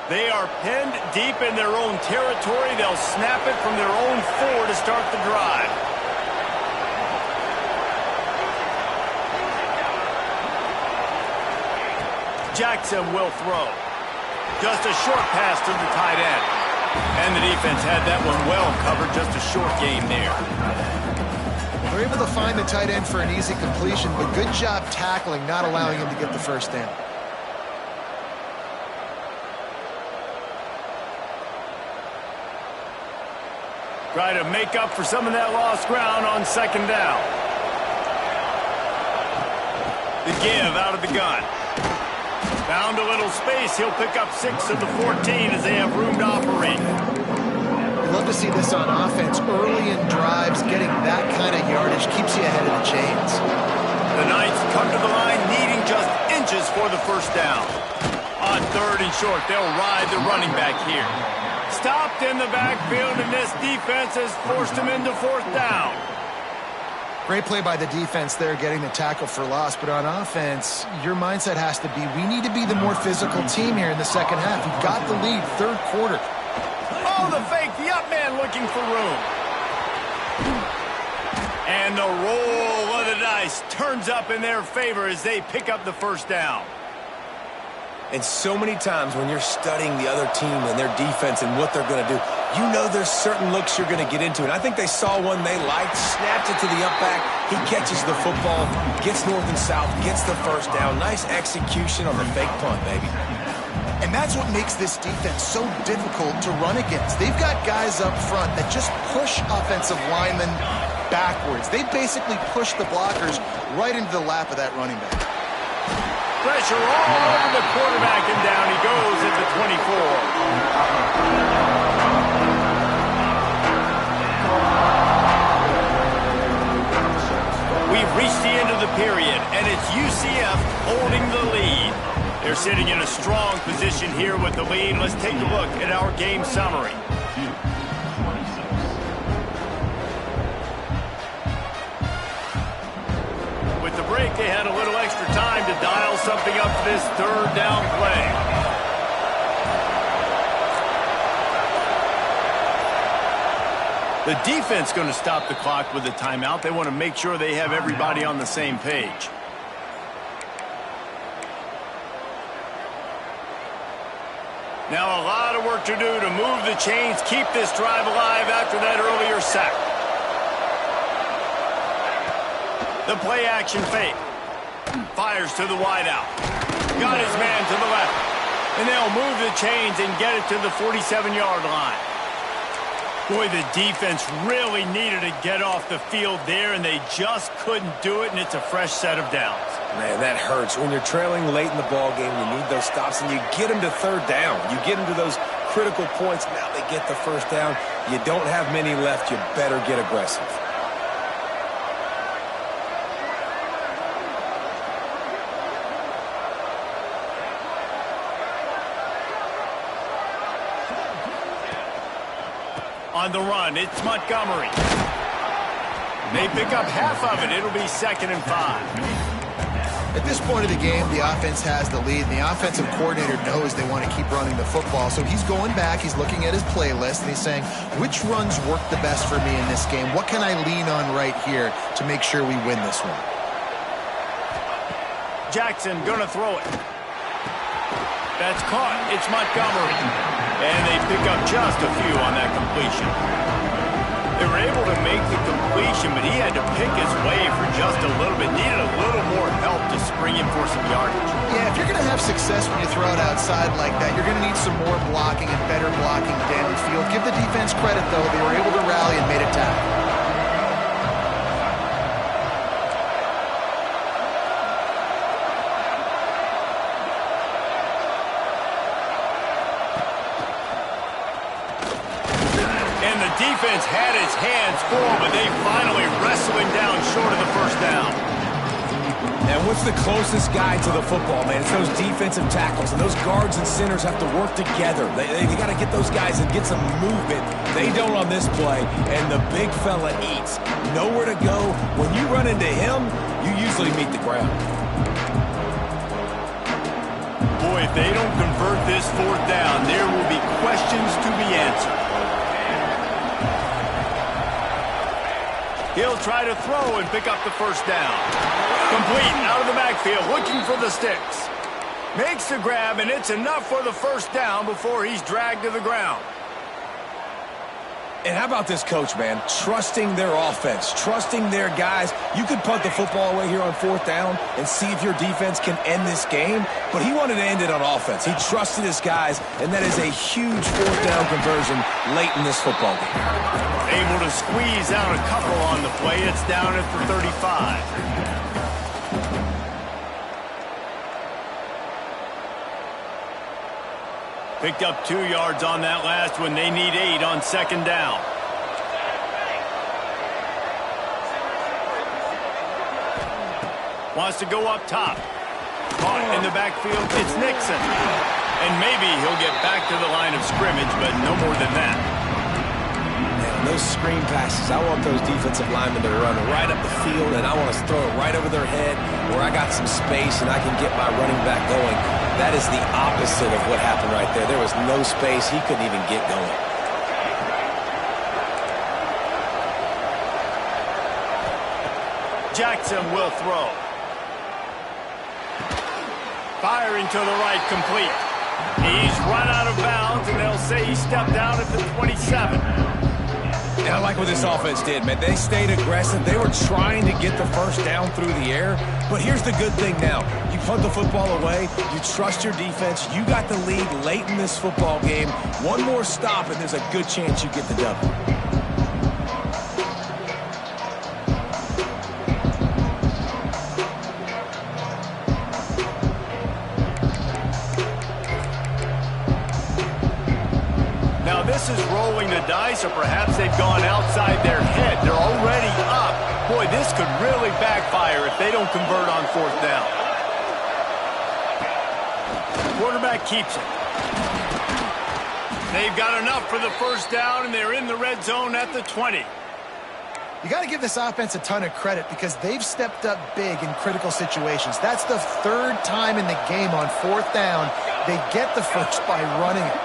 They are pinned deep in their own territory. They'll snap it from their own 4 to start the drive. Jackson will throw. Just a short pass to the tight end. And the defense had that one well covered. Just a short game there. They're able to find the tight end for an easy completion, but good job tackling, not allowing him to get the first down. Try to make up for some of that lost ground on 2nd down. The give out of the gun. Found a little space. He'll pick up 6 of the 14 as they have room to operate. You love to see this on offense. Early in drives, getting that kind of yardage keeps you ahead of the chains. The Knights come to the line needing just inches for the first down. On 3rd and short, they'll ride the running back here. Stopped in the backfield, and this defense has forced him into 4th down. Great play by the defense there, getting the tackle for loss. But on offense, your mindset has to be, we need to be the more physical team here in the second half. You've got the lead, 3rd quarter. Oh, the fake, the up man looking for room. And the roll of the dice turns up in their favor as they pick up the first down. And so many times when you're studying the other team and their defense and what they're going to do, you know there's certain looks you're going to get into. And I think they saw one they liked, snapped it to the up back. He catches the football, gets north and south, gets the first down. Nice execution on the fake punt, baby. And that's what makes this defense so difficult to run against. They've got guys up front that just push offensive linemen backwards. They basically push the blockers right into the lap of that running back. Pressure all over the quarterback, and down he goes at the 24. We've reached the end of the period, and it's UCF holding the lead. They're sitting in a strong position here with the lead. Let's take a look at our game summary. With the break, they had a little extra time to dial something up for this third down play. The defense going to stop the clock with a timeout. They want to make sure they have everybody on the same page. Now a lot of work to do to move the chains, keep this drive alive after that earlier sack. The play action fake. Fires to the wideout. Got his man to the left. And they'll move the chains and get it to the 47-yard line. Boy, the defense really needed to get off the field there, and they just couldn't do it, and it's a fresh set of downs. Man, that hurts. When you're trailing late in the ball game, you need those stops, and you get them to third down. You get them to those critical points. Now they get the first down. You don't have many left. You better get aggressive. On the run, it's Montgomery. They pick up half of it. It'll be 2nd and 5. At this point of the game, the offense has the lead, and the offensive coordinator knows they want to keep running the football. So he's going back, he's looking at his playlist, and he's saying, which runs work the best for me in this game? What can I lean on right here to make sure we win this one? Jackson gonna throw it. That's caught. It's Montgomery. And they pick up just a few on that completion. They were able to make the completion, but he had to pick his way for just a little bit. Needed a little more help to spring him for some yardage. Yeah, if you're going to have success when you throw it outside like that, you're going to need some more blocking and better blocking downfield. Give the defense credit, though. They were able to rally and made a tackle. Defense had his hands full, but they finally wrestle him down short of the first down. And what's the closest guy to the football, man? It's those defensive tackles, and those guards and centers have to work together. They got to get those guys and get some movement. They don't on this play, and the big fella eats. Nowhere to go. When you run into him, you usually meet the ground. Boy, if they don't convert this fourth down, there will be questions to be answered. He'll try to throw and pick up the first down. Complete out of the backfield, looking for the sticks. Makes the grab, and it's enough for the first down before he's dragged to the ground. And how about this coach, man? Trusting their offense, trusting their guys. You could punt the football away here on fourth down and see if your defense can end this game, but he wanted to end it on offense. He trusted his guys, and that is a huge fourth down conversion late in this football game. Able to squeeze out a couple on the play. It's down at the 35. Picked up 2 yards on that last one. They need 8 on second down. Wants to go up top. Caught in the backfield. It's Nixon. And maybe he'll get back to the line of scrimmage, but no more than that. Man, those screen passes, I want those defensive linemen to run right up the field, and I want to throw it right over their head where I got some space and I can get my running back going. That is the opposite of what happened right there. There was no space. He couldn't even get going. Jackson will throw. Firing to the right, complete. He's run out of bounds, and they'll say he stepped out at the 27. And I like what this offense did, man. They stayed aggressive. They were trying to get the first down through the air. But here's the good thing now. You punt the football away. You trust your defense. You got the lead late in this football game. One more stop, and there's a good chance you get the W. This is rolling the dice, or perhaps they've gone outside their head. They're already up. Boy, this could really backfire if they don't convert on fourth down. Quarterback keeps it. They've got enough for the first down, and they're in the red zone at the 20. You got to give this offense a ton of credit because they've stepped up big in critical situations. That's the third time in the game on fourth down they get the first by running it.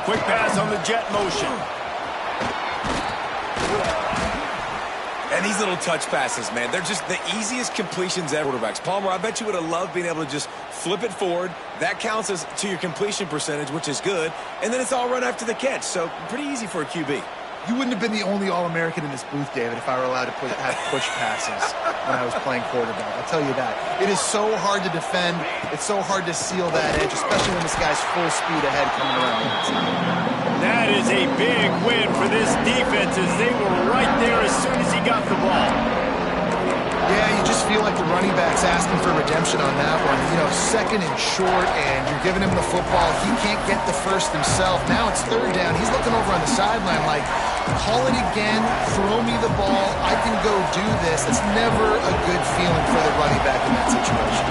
Quick pass on the jet motion. And these little touch passes, man, they're just the easiest completions ever. Quarterbacks. Palmer, I bet you would have loved being able to just flip it forward. That counts as to your completion percentage, which is good. And then it's all run after the catch. So pretty easy for a QB. You wouldn't have been the only All-American in this booth, David, if I were allowed to have push passes when I was playing quarterback. I'll tell you that. It is so hard to defend. It's so hard to seal that edge, especially when this guy's full speed ahead coming around the inside. That is a big win for this defense as they were right there as soon as he got the ball. Yeah, you just feel like the running back's asking for redemption on that one. You know, second and short, and you're giving him the football. He can't get the first himself. Now it's third down. He's looking over on the sideline like, call it again, throw me the ball, I can go do this. That's never a good feeling for the running back in that situation.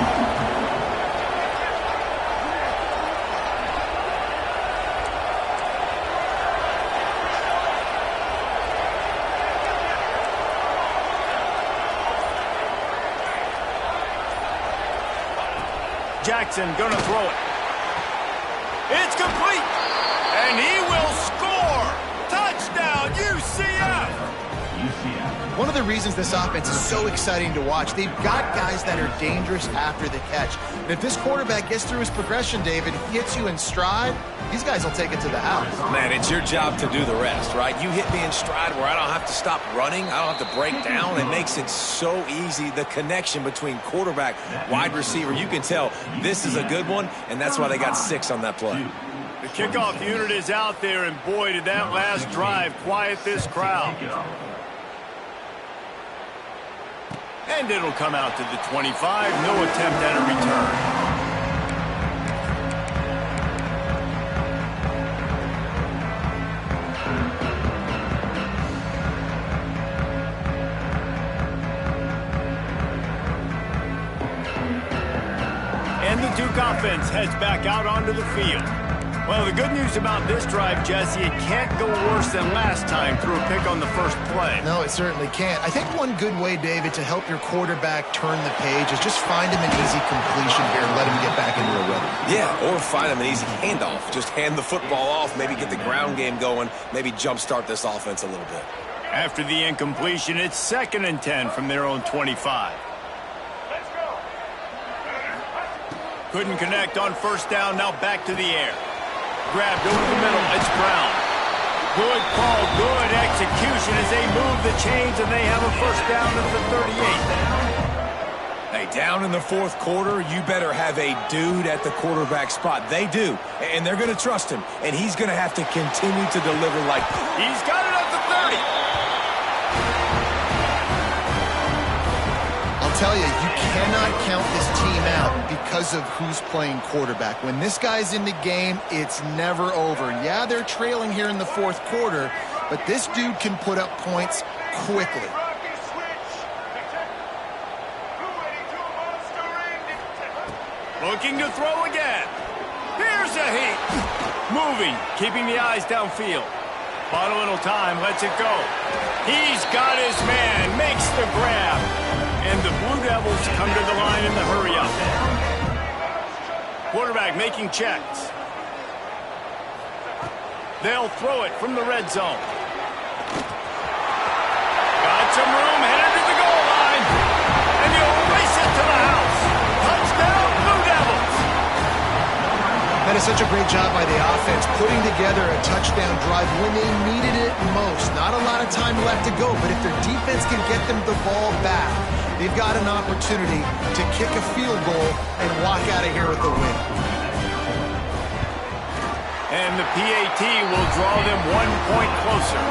Jackson gonna throw it. It's complete, and he will score. Touchdown, UCF! One of the reasons this offense is so exciting to watch, they've got guys that are dangerous after the catch. And if this quarterback gets through his progression, David, hits you in stride, these guys will take it to the house. Man, it's your job to do the rest, right? You hit me in stride where I don't have to stop running. I don't have to break down. It makes it so easy, the connection between quarterback, wide receiver. You can tell this is a good one, and that's why they got 6 on that play. The kickoff unit is out there, and boy, did that last drive quiet this crowd. And it'll come out to the 25. No attempt at a return. And the Duke offense heads back out onto the field. Well, the good news about this drive, Jesse, it can't go worse than last time through a pick on the first play. No, it certainly can't. I think one good way, David, to help your quarterback turn the page is just find him an easy completion here and let him get back into a rhythm. Yeah, or find him an easy handoff. Just hand the football off, maybe get the ground game going, maybe jumpstart this offense a little bit. After the incompletion, it's 2nd and 10 from their own 25. Couldn't connect on first down, now back to the air. Grabbed over the middle, it's Brown. Good call, good execution as they move the chains, and they have a first down at the 38. Hey, down in the fourth quarter, you better have a dude at the quarterback spot. They do, and they're going to trust him, and he's going to have to continue to deliver like... He's got it at the 30. I'll tell you, you cannot count this team out because of who's playing quarterback. When this guy's in the game, it's never over. Yeah, they're trailing here in the fourth quarter, but this dude can put up points quickly. Looking to throw again. Here's a heat. Moving, keeping the eyes downfield. Bought a little time, lets it go. He's got his man, makes the grab. And the Blue Devils come to the line in the hurry-up. Quarterback making checks. They'll throw it from the red zone. Got some room, headed to the goal line. That is such a great job by the offense, putting together a touchdown drive when they needed it most. Not a lot of time left to go, but if their defense can get them the ball back, they've got an opportunity to kick a field goal and walk out of here with the win. And the PAT will draw them 1 point closer.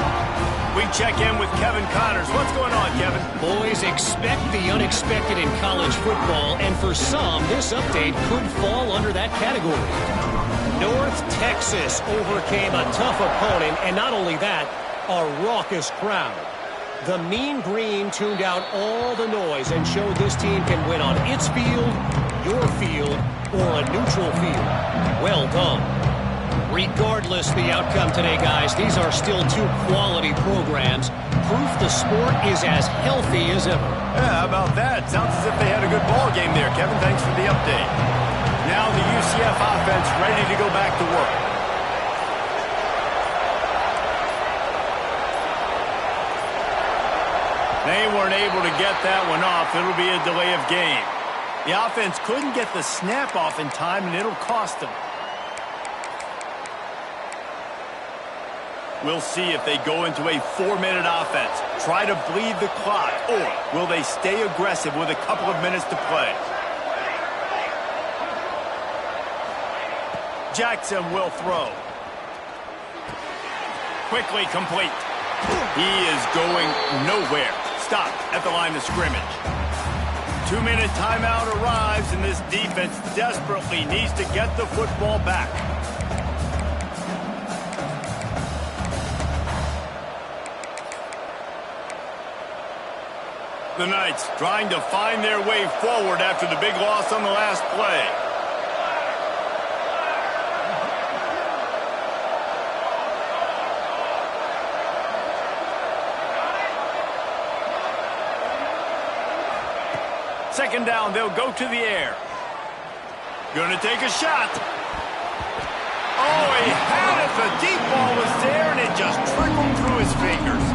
We check in with Kevin Connors. What's going on, Kevin? Boys, expect the unexpected in college football, and for some, this update could fall under that category. North Texas overcame a tough opponent, and not only that, a raucous crowd. The Mean Green tuned out all the noise and showed this team can win on its field, your field, or a neutral field. Well done. Regardless the outcome today, guys, these are still two quality programs. Proof the sport is as healthy as ever. Yeah, how about that? Sounds as if they had a good ball game there, Kevin. Thanks for the update. Now the UCF offense ready to go back to work. They weren't able to get that one off. It'll be a delay of game. The offense couldn't get the snap off in time, and it'll cost them. We'll see if they go into a 4-minute offense, try to bleed the clock, or will they stay aggressive with a couple of minutes to play? Jackson will throw. Quickly complete. He is going nowhere. Stop at the line of scrimmage. 2-minute timeout arrives, and this defense desperately needs to get the football back. The Knights trying to find their way forward after the big loss on the last play. Second down, they'll go to the air. Gonna take a shot. Oh, he had it. The deep ball was there, and it just trickled through his fingers.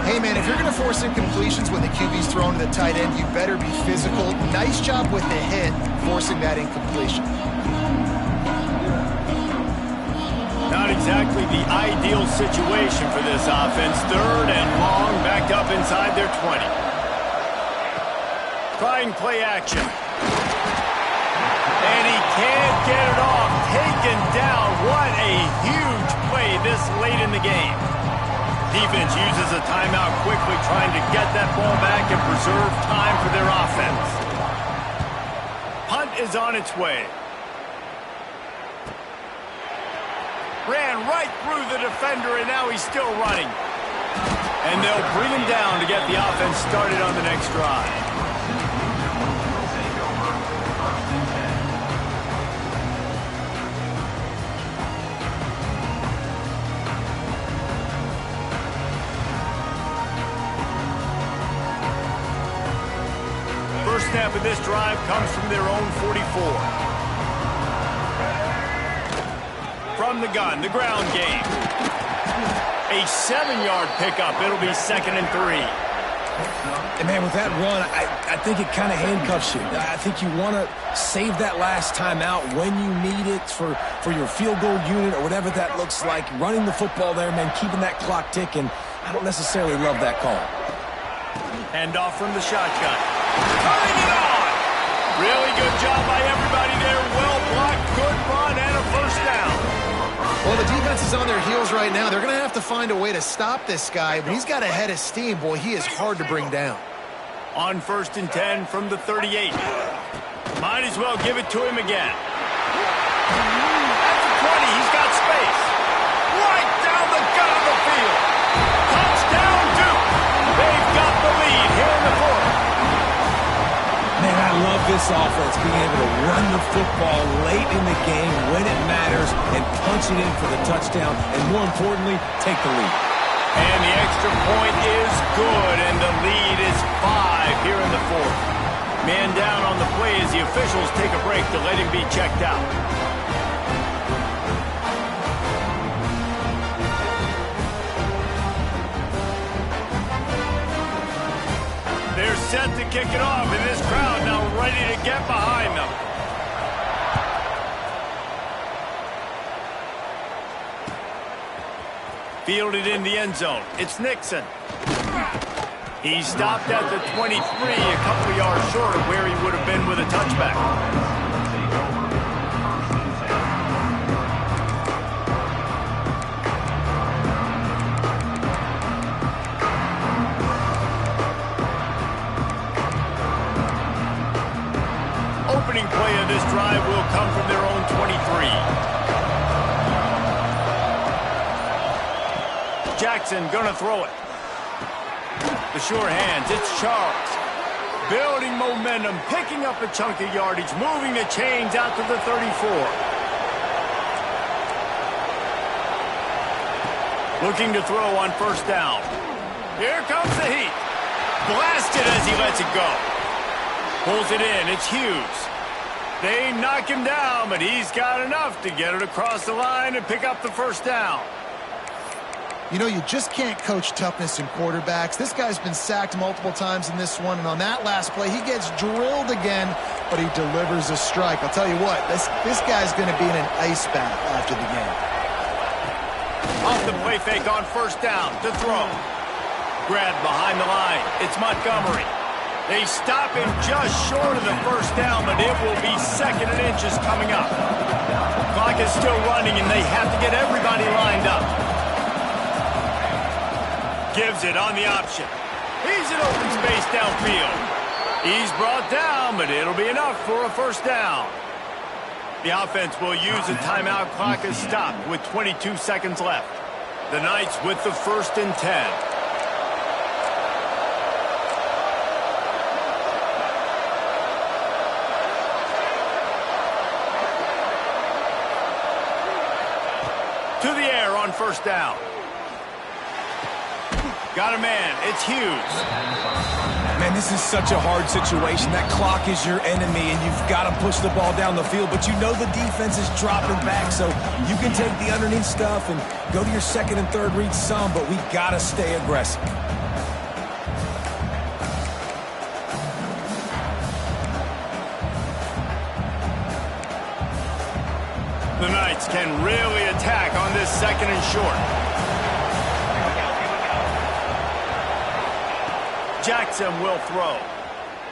Hey, man, if you're going to force incompletions when the QB's thrown to the tight end, you better be physical. Nice job with the hit, forcing that incompletion. Not exactly the ideal situation for this offense. 3rd and long, backed up inside their 20. Trying play action. And he can't get it off. Taken down. What a huge play this late in the game. Defense uses a timeout quickly, trying to get that ball back and preserve time for their offense. Punt is on its way. Ran right through the defender, and now he's still running. And they'll bring him down to get the offense started on the next drive. First snap of this drive comes from their own 44. From the gun, the ground game. A 7-yard pickup. It'll be 2nd and 3. And, man, with that run, I think it kind of handcuffs you. I think you want to save that last time out when you need it for your field goal unit or whatever that looks like. Running the football there, man, keeping that clock ticking. I don't necessarily love that call. Hand off from the shotgun. Turning it on! Really good job by everybody there. Well blocked, good run, and a first down. Well, the defense is on their heels right now. They're going to have to find a way to stop this guy, but he's got a head of steam. Boy, he is hard to bring down. On 1st and 10 from the 38. Might as well give it to him again. At the 20, he's got space. Right down the gut of the field. Touchdown, Duke. They've got the lead here in the 4th. Man, I love this offense, being able to run the football late in the game when it matters and punch it in for the touchdown, and more importantly, take the lead. And the extra point is good, and the lead is 5 here in the 4th. Man down on the play as the officials take a break to let him be checked out. They're set to kick it off, and this crowd now ready to get behind them. Fielded in the end zone. It's Nixon. He stopped at the 23, a couple of yards short of where he would have been with a touchback. Opening play of this drive will come from their own 23. Jackson gonna throw it. The sure hands, it's Charles. Building momentum, picking up a chunk of yardage, moving the chains out to the 34. Looking to throw on first down. Here comes the heat. Blasted as he lets it go. Pulls it in, it's Hughes. They knock him down, but he's got enough to get it across the line and pick up the first down. You know, you just can't coach toughness in quarterbacks. This guy's been sacked multiple times in this one, and on that last play, he gets drilled again, but he delivers a strike. I'll tell you what, this guy's going to be in an ice bath after the game. Off the play fake on first down to throw. Grab behind the line. It's Montgomery. They stop him just short of the first down, but it will be second and inches coming up. Clock is still running, and they have to get everybody lined up. Gives it on the option. He's in open space downfield. He's brought down, but it'll be enough for a first down. The offense will use a timeout. Clock is stopped with 22 seconds left. The Knights with the 1st and 10. To the air on first down. Got a man. It's Hughes. Man, this is such a hard situation. That clock is your enemy, and you've got to push the ball down the field. But you know the defense is dropping back, so you can take the underneath stuff and go to your second and third read some, but we got to stay aggressive. The Knights can really attack on this second and short. Jackson will throw.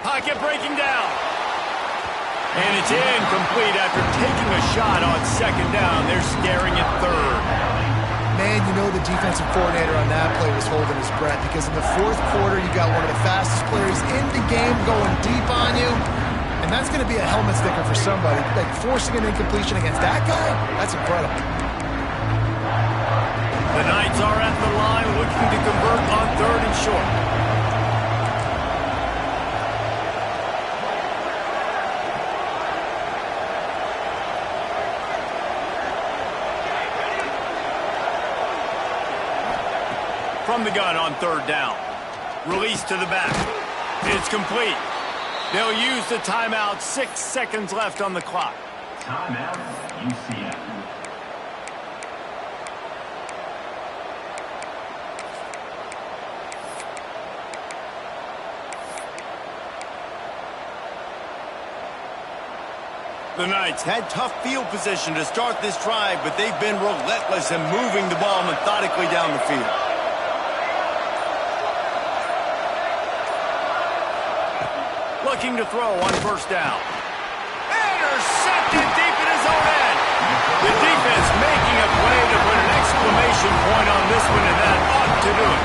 Pocket breaking down. And it's incomplete after taking a shot on second down. They're staring at third. Man, you know the defensive coordinator on that play was holding his breath because in the fourth quarter, you got one of the fastest players in the game going deep on you. And that's going to be a helmet sticker for somebody. Like forcing an incompletion against that guy, that's incredible. The Knights are at the line looking to convert on third and short. From the gun on third down. Release to the back. It's complete. They'll use the timeout. 6 seconds left on the clock. Timeout, UCF. The Knights had tough field position to start this drive, but they've been relentless in moving the ball methodically down the field. Looking to throw on first down. Intercepted deep in his own end. The defense making a play to put an exclamation point on this one, and that ought to do it.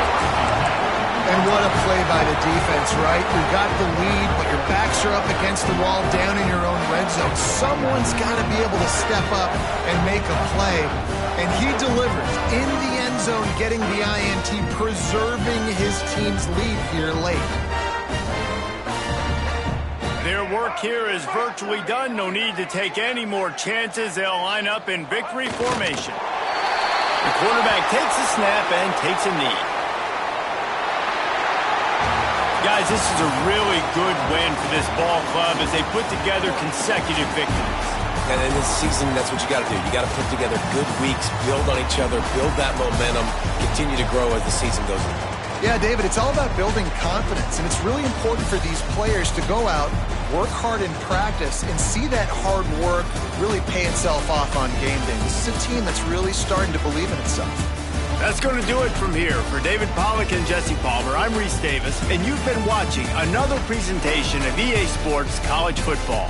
And what a play by the defense, right? You got the lead, but your backs are up against the wall down in your own red zone. Someone's got to be able to step up and make a play. And he delivers in the end zone, getting the INT, preserving his team's lead here late. Their work here is virtually done. No need to take any more chances. They'll line up in victory formation. The quarterback takes a snap and takes a knee. Guys, this is a really good win for this ball club as they put together consecutive victories. And in this season, that's what you got to do. You got to put together good weeks, build on each other, build that momentum, continue to grow as the season goes on. Yeah, David, it's all about building confidence, and it's really important for these players to go out, work hard in practice, and see that hard work really pay itself off on game day. This is a team that's really starting to believe in itself. That's going to do it from here. For David Pollack and Jesse Palmer, I'm Reese Davis, and you've been watching another presentation of EA Sports College Football.